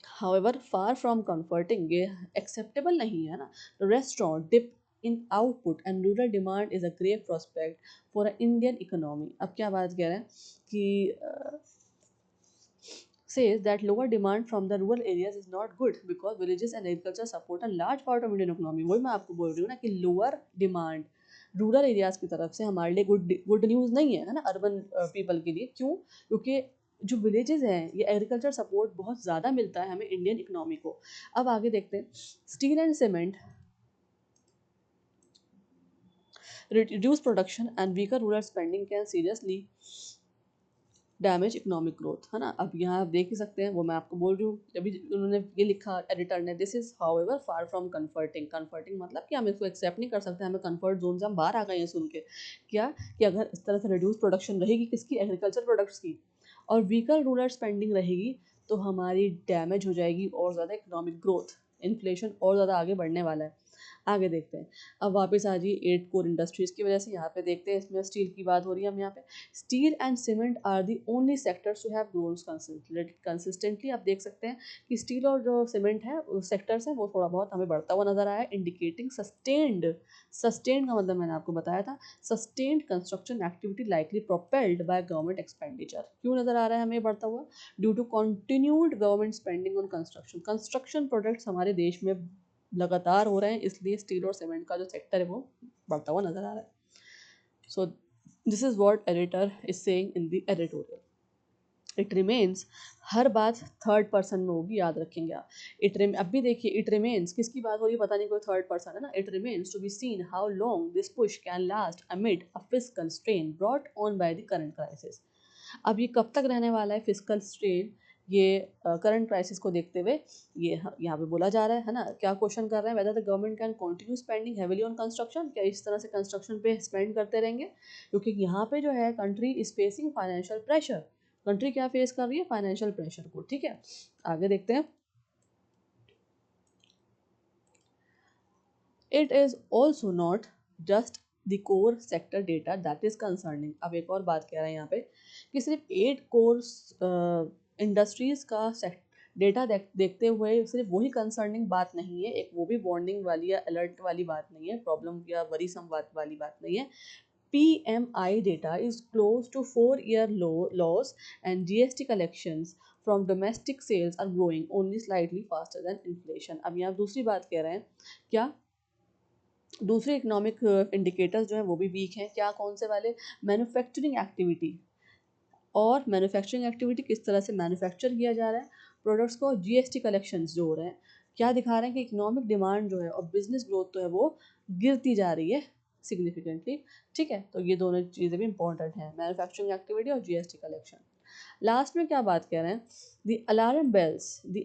हाउएवर फार फ्रॉम कंफर्टिंग, ये एक्सेप्टेबल नहीं है ना। Restaurant dip in output and rural demand is a great prospect for a Indian economy. अब क्या बात कह रहे हैं कि says that lower demand from the rural areas is not good because villages and agriculture support a large part of Indian economy। वही मैं आपको बोल रही हूँ ना कि लोअर डिमांड रूरल एरियाज की तरफ से हमारे लिए गुड न्यूज़ नहीं है, है ना, अर्बन पीपल के लिए। क्यों? क्योंकि जो विलेजेस हैं ये एग्रीकल्चर सपोर्ट बहुत ज़्यादा मिलता है हमें इंडियन इकोनॉमी को। अब आगे देखते हैं। Steel and cement reduce production and weaker rural spending can seriously damage economic growth, है ना। अब यहाँ आप देख ही सकते हैं, वो मैं आपको बोल रही हूँ, अभी उन्होंने ये लिखा एडिटर ने, this is however far from comforting. Comforting मतलब कि हम इसको एक्सेप्ट नहीं कर सकते, हमें कंफर्ट जोन से हम बाहर आ गए हैं सुन के। क्या कि अगर इस तरह से रिड्यूस प्रोडक्शन रहेगी किसकी, एग्रीकल्चर प्रोडक्ट्स की, और वीकर रूरल स्पेंडिंग रहेगी, तो हमारी डैमेज हो जाएगी और ज़्यादा इकोनॉमिक ग्रोथ, इन्फ्लेशन और ज़्यादा आगे बढ़ने वाला है। आगे देखते हैं। अब वापस आ जाइए 8 कोर इंडस्ट्रीज़ की वजह से, यहाँ पे देखते हैं, इसमें स्टील की बात हो रही है हम यहाँ पे। Steel and cement are the only sectors to have grown consistently. आप देख सकते हैं कि स्टील और जो सीमेंट है सेक्टर्स हैं वो थोड़ा बहुत हमें बढ़ता हुआ नजर आया है, इंडिकेटिंग सस्टेन्ड। सस्टेन्ड का मतलब मैंने आपको बताया था, sustained construction activity likely propelled by government expenditure. क्यों नजर आ रहा है हमें बढ़ता हुआ? Due to continued government spending on construction. Construction products हमारे देश में लगातार हो रहे हैं, इसलिए स्टील और सीमेंट का जो सेक्टर है वो बढ़ता हुआ नजर आ रहा है। So this is what editor is saying in the editorial. It remains, हर बात थर्ड पर्सन में होगी, याद रखेंगे आप। अब भी देखिए, इट रिमेन्स किसकी बात हो रही है, पता नहीं, कोई थर्ड पर्सन है ना। It remains to be seen how long this push can last amid a fiscal strain brought on by the current crisis. अब ये कब तक रहने वाला है फिस्कल स्ट्रेन, ये करंट क्राइसिस को देखते हुए ये यहाँ पे बोला जा रहा है ना। क्या क्वेश्चन कर रहे हैं, whether the government can continue spending heavily on construction, क्या इस तरह से कंस्ट्रक्शन पे स्पेंड करते रहेंगे, क्योंकि यहाँ पे जो है country is facing financial pressure. Country क्या फेस कर रही है, फाइनेंशियल प्रेशर को, ठीक है। आगे देखते हैं। It is also not just the core sector data that is concerning. अब एक और बात कह रहे हैं यहाँ पे कि सिर्फ 8 कोर इंडस्ट्रीज का डेटा देखते हुए सिर्फ वही कंसर्निंग बात नहीं है, एक वो भी वार्निंग वाली या अलर्ट वाली बात नहीं है, प्रॉब्लम या वरीसम बात वाली बात नहीं है। PMI data is close to 4-year lows and GST collections from domestic sales are growing only slightly faster than inflation। अब यहाँ दूसरी बात कह रहे हैं क्या, दूसरे इकोनॉमिक इंडिकेटर्स जो हैं वो भी वीक हैं। क्या, कौन से वाले? मैन्युफैक्चरिंग एक्टिविटी, और मैन्युफैक्चरिंग एक्टिविटी किस तरह से मैन्युफैक्चर किया जा रहा है प्रोडक्ट्स को, जीएसटी कलेक्शंस जो हो रहे हैं, क्या दिखा रहे हैं कि इकोनॉमिक डिमांड जो है और बिजनेस ग्रोथ तो है वो गिरती जा रही है सिग्निफिकेंटली। ठीक है, तो ये दोनों चीज़ें भी इंपॉर्टेंट हैं, मैन्युफैक्चरिंग एक्टिविटी और जीएसटी कलेक्शन। लास्ट में क्या बात कह रहे हैं, the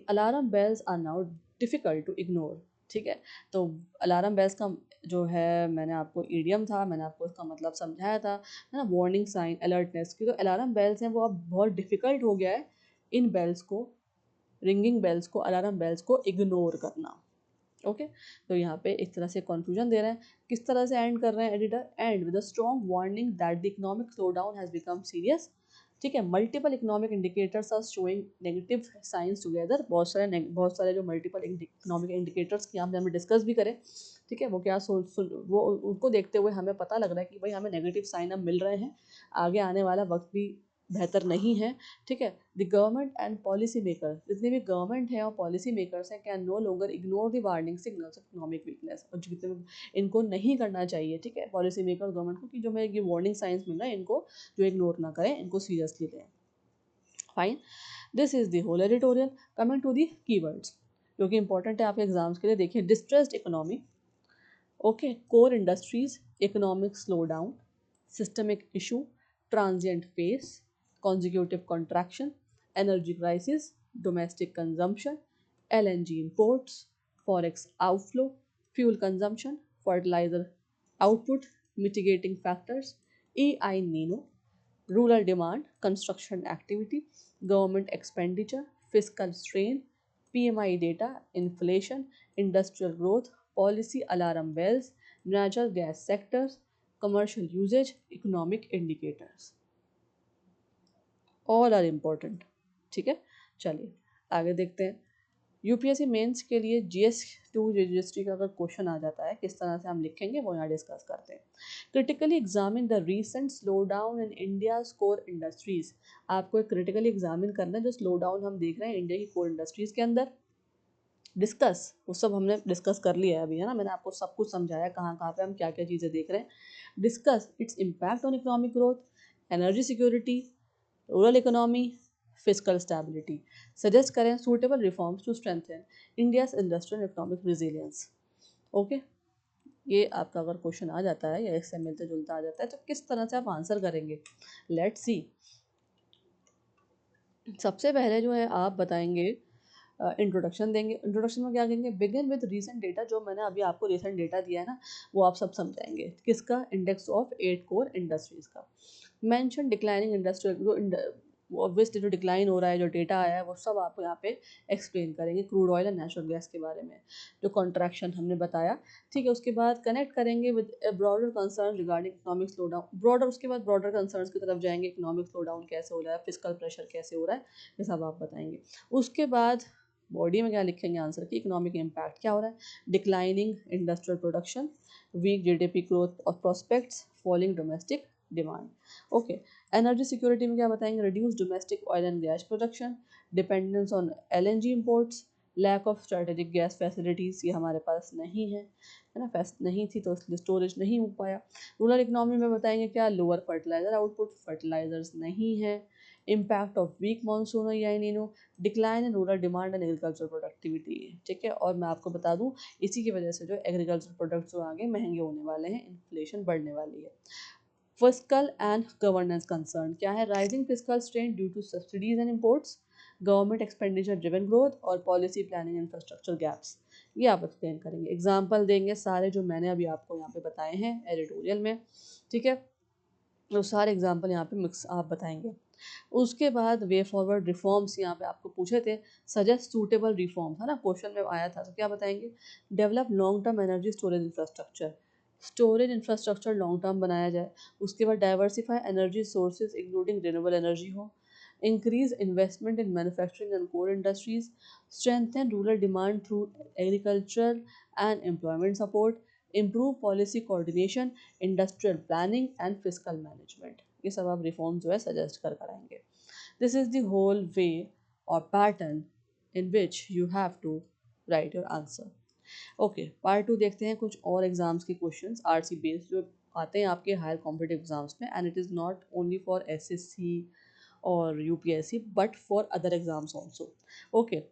alarm bells are now difficult to ignore. ठीक है, तो अलार्म बेल्स का जो है, मैंने आपको ईडियम था, मैंने आपको इसका मतलब समझाया था, है ना, वार्निंग साइन, अलर्टनेस की। तो अलार्म बेल्स हैं वो अब बहुत डिफिकल्ट हो गया है इन बेल्स को, रिंगिंग बेल्स को, अलार्म बेल्स को इग्नोर करना। ओके, तो यहाँ पे एक तरह से कंक्लूजन दे रहे हैं, किस तरह से एंड कर रहे हैं editor, end with a strong warning that the economic slowdown has become serious. ठीक है, multiple economic indicators are showing negative signs together. बहुत सारे जो मल्टीपल इकोनॉमिक इंडिकेटर्स की हमने डिस्कस भी करे। ठीक है, वो क्या वो उनको देखते हुए हमें पता लग रहा है कि भाई हमें नेगेटिव साइन अब मिल रहे हैं, आगे आने वाला वक्त भी बेहतर नहीं है। ठीक है, the government and policy maker, जितने भी गवर्नमेंट है और पॉलिसी मेकर्स हैं, can no longer ignore the warning signals of economic weakness. और जितने इनको नहीं करना चाहिए, ठीक है, पॉलिसी मेकर गवर्नमेंट को, कि जो मैं ये वार्निंग साइंस मिल रहा है इनको जो इग्नोर ना करें, इनको सीरियसली लें। Fine, this is the whole editorial. Coming to the keywords जो कि इंपॉर्टेंट है आपके एग्जाम्स के लिए, देखिए, distressed economy, okay, core industries, economic slow down, systemic issue, transient phase, consecutive contraction, energy crisis, domestic consumption, LNG imports, forex outflow, fuel consumption, fertilizer output, mitigating factors, EI Nino, rural demand, construction activity, government expenditure, fiscal strain, PMI data, inflation, industrial growth, policy alarm bells, natural gas sectors, commercial usage, economic indicators. All are important. ठीक है, चलिए आगे देखते हैं। यूपीएससी मेंस के लिए जीएस2 रजिस्ट्री का अगर क्वेश्चन आ जाता है, किस तरह से हम लिखेंगे वो यहाँ डिस्कस करते हैं। Critically examine the recent slow down in India core industries. आपको एक क्रिटिकली एग्जामिन करना है जो स्लो डाउन हम देख रहे हैं इंडिया की कोर इंडस्ट्रीज के अंदर। डिस्कस, वो सब हमने डिस्कस कर लिया है अभी, है ना, मैंने आपको सब कुछ समझाया कहाँ कहाँ पे हम क्या क्या चीज़ें देख रहे हैं। Discuss its impact on economic growth, energy security, rural economy, physical stability. Suggest करें suitable reforms to strengthen India's industrial economic resilience. Okay, ये आपका अगर क्वेश्चन आ जाता है या इससे मिलता जुलता आ जाता है तो किस तरह से आप आंसर करेंगे, लेट्स सी। सबसे पहले जो है आप बताएंगे, इंट्रोडक्शन देंगे। इंट्रोडक्शन में क्या कहेंगे, बिगिन विद रीसेंट डेटा, जो मैंने अभी आपको रीसेंट डेटा दिया है ना वो आप सब समझाएंगे। किसका? इंडेक्स ऑफ 8 कोर इंडस्ट्रीज का। मेंशन डिक्लाइनिंग इंडस्ट्रियल, ऑब्वियसली जो डिक्लाइन हो रहा है, जो डेटा आया है वो सब आपको यहाँ पे एक्सप्लेन करेंगे, crude oil and natural gas के बारे में, जो कॉन्ट्रैक्शन हमने बताया। ठीक है, उसके बाद कनेक्ट करेंगे with broader concern regarding economic slow down, broader, उसके बाद ब्रॉडर कंसर्न्स की तरफ जाएंगे, इकोनॉमिक स्लो डाउन कैसे हो रहा है, फिजिकल प्रेशर कैसे हो रहा है, ये सब आप बताएंगे। उसके बाद बॉडी में क्या लिखेंगे आंसर की, इकोनॉमिक इम्पैक्ट क्या हो रहा है, declining industrial production, weak GDP growth और prospects, falling domestic demand. Okay, energy security में क्या बताएंगे, reduce domestic oil and gas production, dependence on LNG imports, lack of strategic gas facilities, ये हमारे पास नहीं है ना, नहीं थी तो इसलिए स्टोरेज नहीं हो पाया। रूरल इकोनॉमी में बताएंगे क्या, लोअर फर्टिलाइजर आउटपुट, फर्टिलाइजर्स नहीं है, इम्पैक्ट ऑफ वीक मानसून या Nino, decline in rural demand and agriculture productivity. ठीक है, और मैं आपको बता दूं इसी की वजह से जो एग्रीकल्चर प्रोडक्ट्स जो आगे महंगे होने वाले हैं, इन्फ्लेशन बढ़ने वाली है। फिस्कल एंड गवर्नेंस कंसर्न क्या है, rising fiscal strain due to subsidies and imports, government expenditure driven growth और पॉलिसी प्लानिंग इंफ्रास्ट्रक्चर गैप्स। ये आप एक्सप्लेन करेंगे, एग्जाम्पल देंगे सारे जो मैंने अभी आपको यहाँ पे बताए हैं एडिटोरियल में। ठीक है, वो सारे एग्जाम्पल यहाँ पे मिक्स आप बताएंगे। उसके बाद वे फॉरवर्ड रिफॉर्म्स यहाँ पे आपको पूछे थे, सजेस्ट सूटेबल रिफॉर्म्स, है ना, क्वेश्चन में आया था, तो क्या बताएंगे, develop long term energy storage infrastructure, storage infrastructure long term बनाया जाए। उसके बाद diversify energy sources including renewable energy हो, increase investment in manufacturing and core industries, strengthen rural demand through agriculture and employment support, improve policy coordination, industrial planning and fiscal management। ये सब आप रिफॉर्म जो है सजेस्ट कर कराएंगे। This is the whole way और pattern in which you have to write your answer. Okay, part two देखते हैं कुछ और एग्जाम्स के क्वेश्चंस आरसी बेस्ड जो आते हैं आपके हायर कॉम्पिटेटिव एग्जाम्स में, and it is not only for SSC और UPSC but for other exams also. Okay,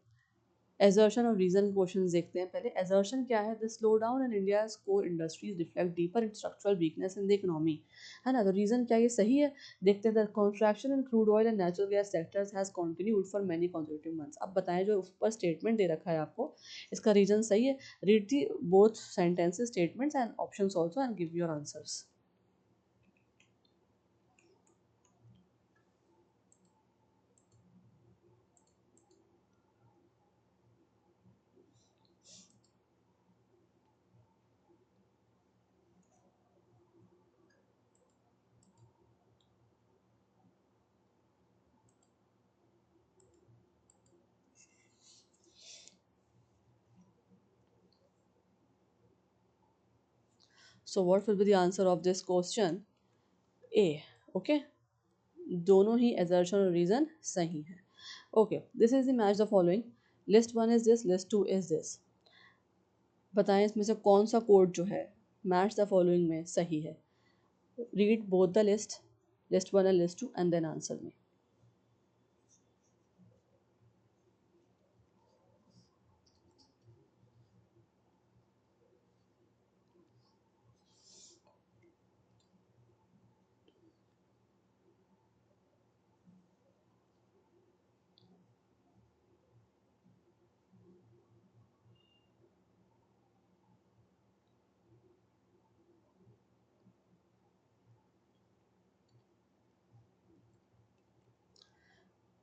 assertion और रीजन क्वेश्चंस देखते हैं पहले। assertion क्या है? The slow down in India's core industries reflect deeper in structural weakness in the economy, है ना। तो रीजन क्या, ये सही है। देखते हैं, the contraction in crude oil and natural gas sectors has continued for many consecutive months. अब बताएं, जो ऊपर स्टेटमेंट दे रखा है आपको, इसका रीजन सही है। Read the both sentences statements and options also and give your answers. So what will be the answer of this question? A. Okay, दोनों ही assertion और reason सही है। Okay, this is the match the following. List one is this, list two is this. बताएं इसमें से कौन सा कोड जो है मैच द फॉलोइंग में सही है। Read both the list, list one and list two, and then answer में।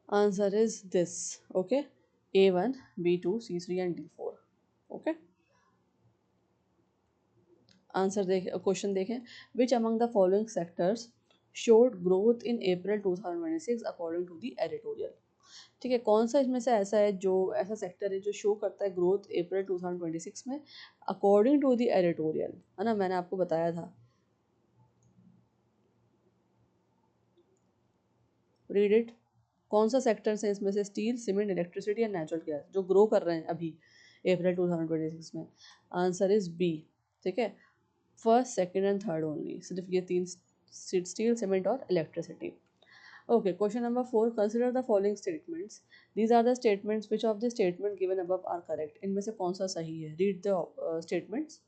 Answer is this. Okay, A1, B2, C3 and D4। Okay, answer देख, क्वेश्चन देखें। Which among the following sectors showed growth in April 2026 according to the editorial. ठीक है, कौन सा इसमें से ऐसा है जो ऐसा सेक्टर है जो शो करता है ग्रोथ अप्रैल 2026 में अकॉर्डिंग टू द एडिटोरियल, है ना। मैंने आपको बताया था। Read it. कौन सा सेक्टर्स है इसमें से? Steel, cement, electricity and natural gas जो ग्रो कर रहे हैं अभी अप्रैल 2026 में। Answer is B. ठीक है, first, second and third only, सिर्फ ये तीन, स्टील, सीमेंट और electricity. Okay, question number 4, consider the following statements. These are the statements which of the statement given above are correct. इनमें से कौन सा सही है? Read the statements.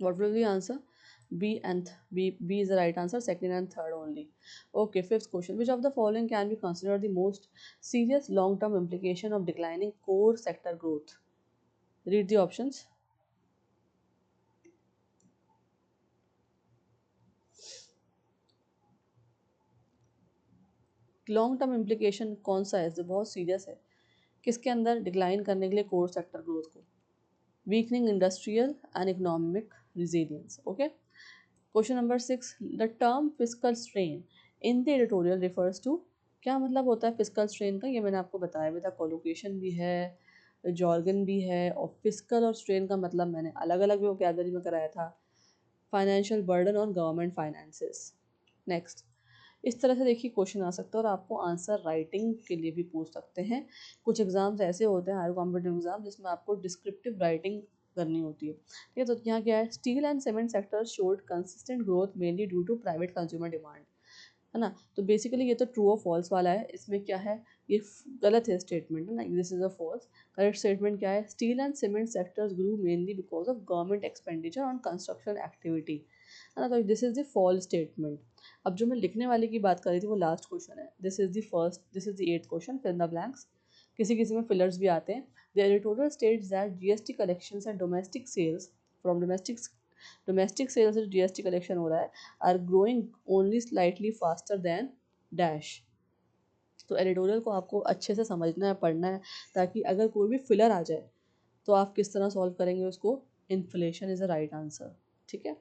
What will be the answer? B and B is the right answer. Second and third only. Okay, fifth question. Which of the following can be considered the most serious long-term implication of declining core sector growth? Read the options. Long term implication कौन सा है जो बहुत सीरियस है? किसके अंदर डिक्लाइन करने के लिए कोर सेक्टर ग्रोथ को? Weakening industrial and economic resilience. Okay. Question number 6, the term physical strain इन द एडिटोरियल रिफर्स टू। क्या मतलब होता है फिजिकल स्ट्रेन का? ये मैंने आपको बताया हुआ था, कोलोकेशन भी है, जॉर्गन भी है, और फिजिकल और स्ट्रेन का मतलब मैंने अलग अलग वोकैबुलरी में कराया था। Financial burden on government finances. Next, इस तरह से देखिए क्वेश्चन आ सकता है और आपको आंसर राइटिंग के लिए भी पूछ सकते हैं। कुछ एग्जाम्स ऐसे होते हैं हायर कॉम्पिटेटिव एग्जाम जिसमें आपको डिस्क्रिप्टिव राइटिंग करनी होती है। ठीक है, तो यहाँ क्या है? Steel and cement sector showed consistent growth mainly due to private consumer demand, है ना। तो बेसिकली ये तो ट्रू और फॉल्स वाला है। इसमें क्या है? ये गलत है स्टेटमेंट, है ना। This is a false. Correct statement क्या है? Steel and cement sectors grew mainly because of government expenditure on construction activity, है ना। तो this is the false statement. अब जो मैं लिखने वाले की बात कर रही थी वो लास्ट क्वेश्चन है। This is the first, this is the 8th question, fill the blanks. किसी किसी में फिलर्स भी आते हैं। The editorial states that GST collections and domestic sales from domestic sales से जीएसटी कलेक्शन हो रहा है are growing only slightly faster than dash. तो एडिटोरियल को आपको अच्छे से समझना है, पढ़ना है, ताकि अगर कोई भी फिलर आ जाए तो आप किस तरह सॉल्व करेंगे उसको। Inflation is a right answer. ठीक है,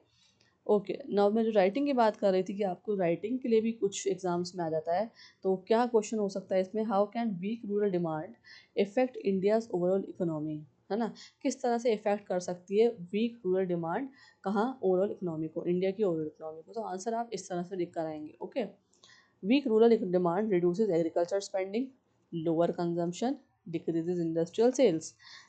ओके। नाउ मैं जो राइटिंग की बात कर रही थी कि आपको राइटिंग के लिए भी कुछ एग्जाम्स में आ जाता है, तो क्या क्वेश्चन हो सकता है इसमें? How can weak rural demand affect India's overall economy, है ना, किस तरह से इफेक्ट कर सकती है वीक रूरल डिमांड कहाँ ओवरऑल इकोनॉमी को, इंडिया की ओवरऑल इकोनॉमी को। तो आंसर आप इस तरह से लिख कर आएंगे। Okay, weak rural demand reduces agriculture spending, lower consumption, decreases industrial sales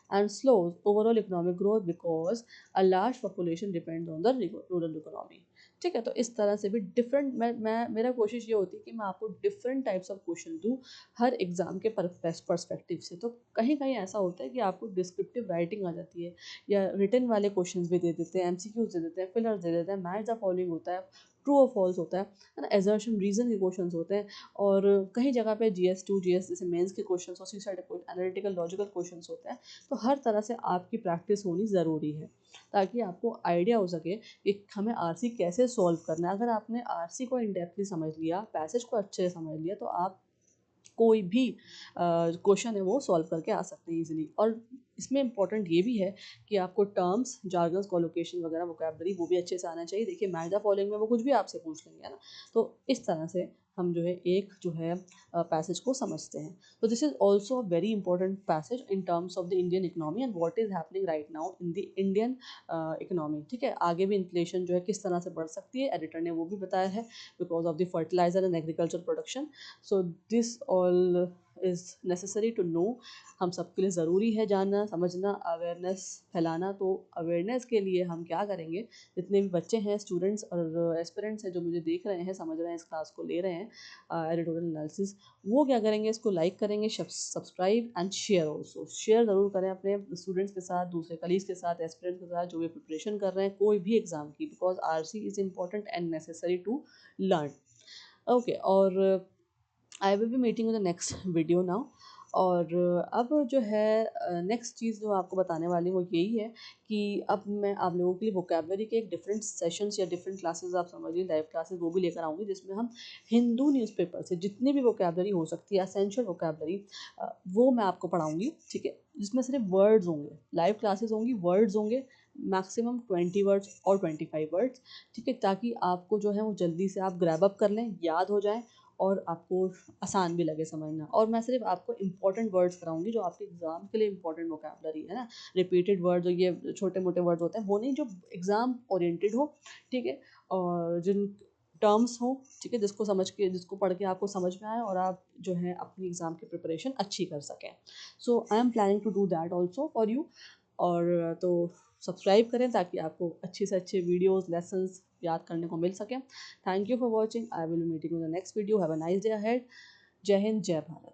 and slows overall economic growth because a large population depends on the rural economy। ठीक है, तो इस तरह से भी डिफरेंट मैं मेरा कोशिश ये होती है कि मैं आपको डिफरेंट टाइप्स ऑफ क्वेश्चन दूँ हर एग्जाम के पर्सपेक्टिव से। तो कहीं कहीं ऐसा होता है कि आपको डिस्क्रिप्टिव राइटिंग आ जाती है या रिटन वाले क्वेश्चंस भी दे देते हैं, एमसीक्यूज दे देते हैं, फिलर्स दे देते हैं, मैच द फॉलोइंग होता है, ट्रू और फॉल्स होता है ना, एजर्शन रीजन के क्वेश्चंस होते हैं, और कहीं जगह पे GS2 GS जैसे मेंस के क्वेश्चंस और सीसाइड एनालिटिकल लॉजिकल क्वेश्चंस होते हैं। तो हर तरह से आपकी प्रैक्टिस होनी ज़रूरी है ताकि आपको आइडिया हो सके कि हमें आरसी कैसे सॉल्व करना है। अगर आपने आरसी को इनडेप्थली समझ लिया, पैसेज को अच्छे से समझ लिया, तो आप कोई भी क्वेश्चन है वो सॉल्व करके आ सकते हैं इजीली। और इसमें इंपॉर्टेंट ये भी है कि आपको टर्म्स, जार्गन्स, कोलोकेशन वगैरह वोकैबुलरी वो भी अच्छे से आना चाहिए। देखिए मैच द फॉलोइंग में वो कुछ भी आपसे पूछ लेंगे, है ना। तो इस तरह से हम जो है एक जो है पैसेज को समझते हैं। तो this is also a very important passage in terms of the Indian economy and what is happening right now in the Indian economy. ठीक है, आगे भी इन्फ्लेशन जो है किस तरह से बढ़ सकती है, एडिटर ने वो भी बताया है, because of the fertiliser and agriculture production. So this all is necessary to know. हम सबके लिए ज़रूरी है जानना, समझना, अवेयरनेस फैलाना। तो अवेयरनेस के लिए हम क्या करेंगे, जितने भी बच्चे हैं, स्टूडेंट्स और एस्पिरेंट्स हैं जो मुझे देख रहे हैं, समझ रहे हैं, इस क्लास को ले रहे हैं एडिटोरियल एनालिसिस, वो क्या करेंगे, इसको लाइक करेंगे, subscribe and share also. Share ज़रूर करें अपने स्टूडेंट्स के साथ, दूसरे कलीग्स के साथ, एस्पिरेंट्स के साथ जो भी प्रिपरेशन कर रहे हैं कोई भी एग्ज़ाम की, because RC is important and necessary to learn. Okay, और I will be meeting with the next video now. और अब जो है नेक्स्ट चीज़ जो आपको बताने वाली हूँ वो यही है कि अब मैं आप लोगों के लिए वोकेबलरी के एक डिफरेंट सेशंस या डिफरेंट क्लासेस आप समझिए, लाइव क्लासेस वो भी लेकर आऊँगी, जिसमें हम हिंदू न्यूज़पेपर से जितनी भी वोकेबलरी हो सकती है, एसेंशियल वोकेबलरी, वो मैं आपको पढ़ाऊँगी। ठीक है, जिसमें सिर्फ वर्ड्स होंगे, लाइव क्लासेस होंगी, वर्ड्स होंगे, मैक्सिमम 20 वर्ड्स और 25 वर्ड्स। ठीक है, ताकि आपको जो है वो जल्दी से आप ग्रैब अप कर लें, याद हो जाए और आपको आसान भी लगे समझना। और मैं सिर्फ आपको इंपॉर्टेंट वर्ड्स कराऊंगी जो आपके एग्जाम के लिए इंपॉर्टेंट वोकैबुलरी है ना, रिपीटेड वर्ड जो ये छोटे मोटे वर्ड्स होते हैं वो नहीं, जो एग्जाम ओरिएंटेड हो। ठीक है, और जिन टर्म्स हो, ठीक है, जिसको समझ के, जिसको पढ़ के आपको समझ में आए और आप जो है अपनी एग्जाम की प्रिपरेशन अच्छी कर सकें। So I am planning to do that also for you. और तो सब्सक्राइब करें ताकि आपको अच्छे से अच्छे वीडियोस, लेसन्स याद करने को मिल सकें। Thank you for watching. I will be meeting in the next video. Have a nice day ahead. जय हिंद, जय भारत।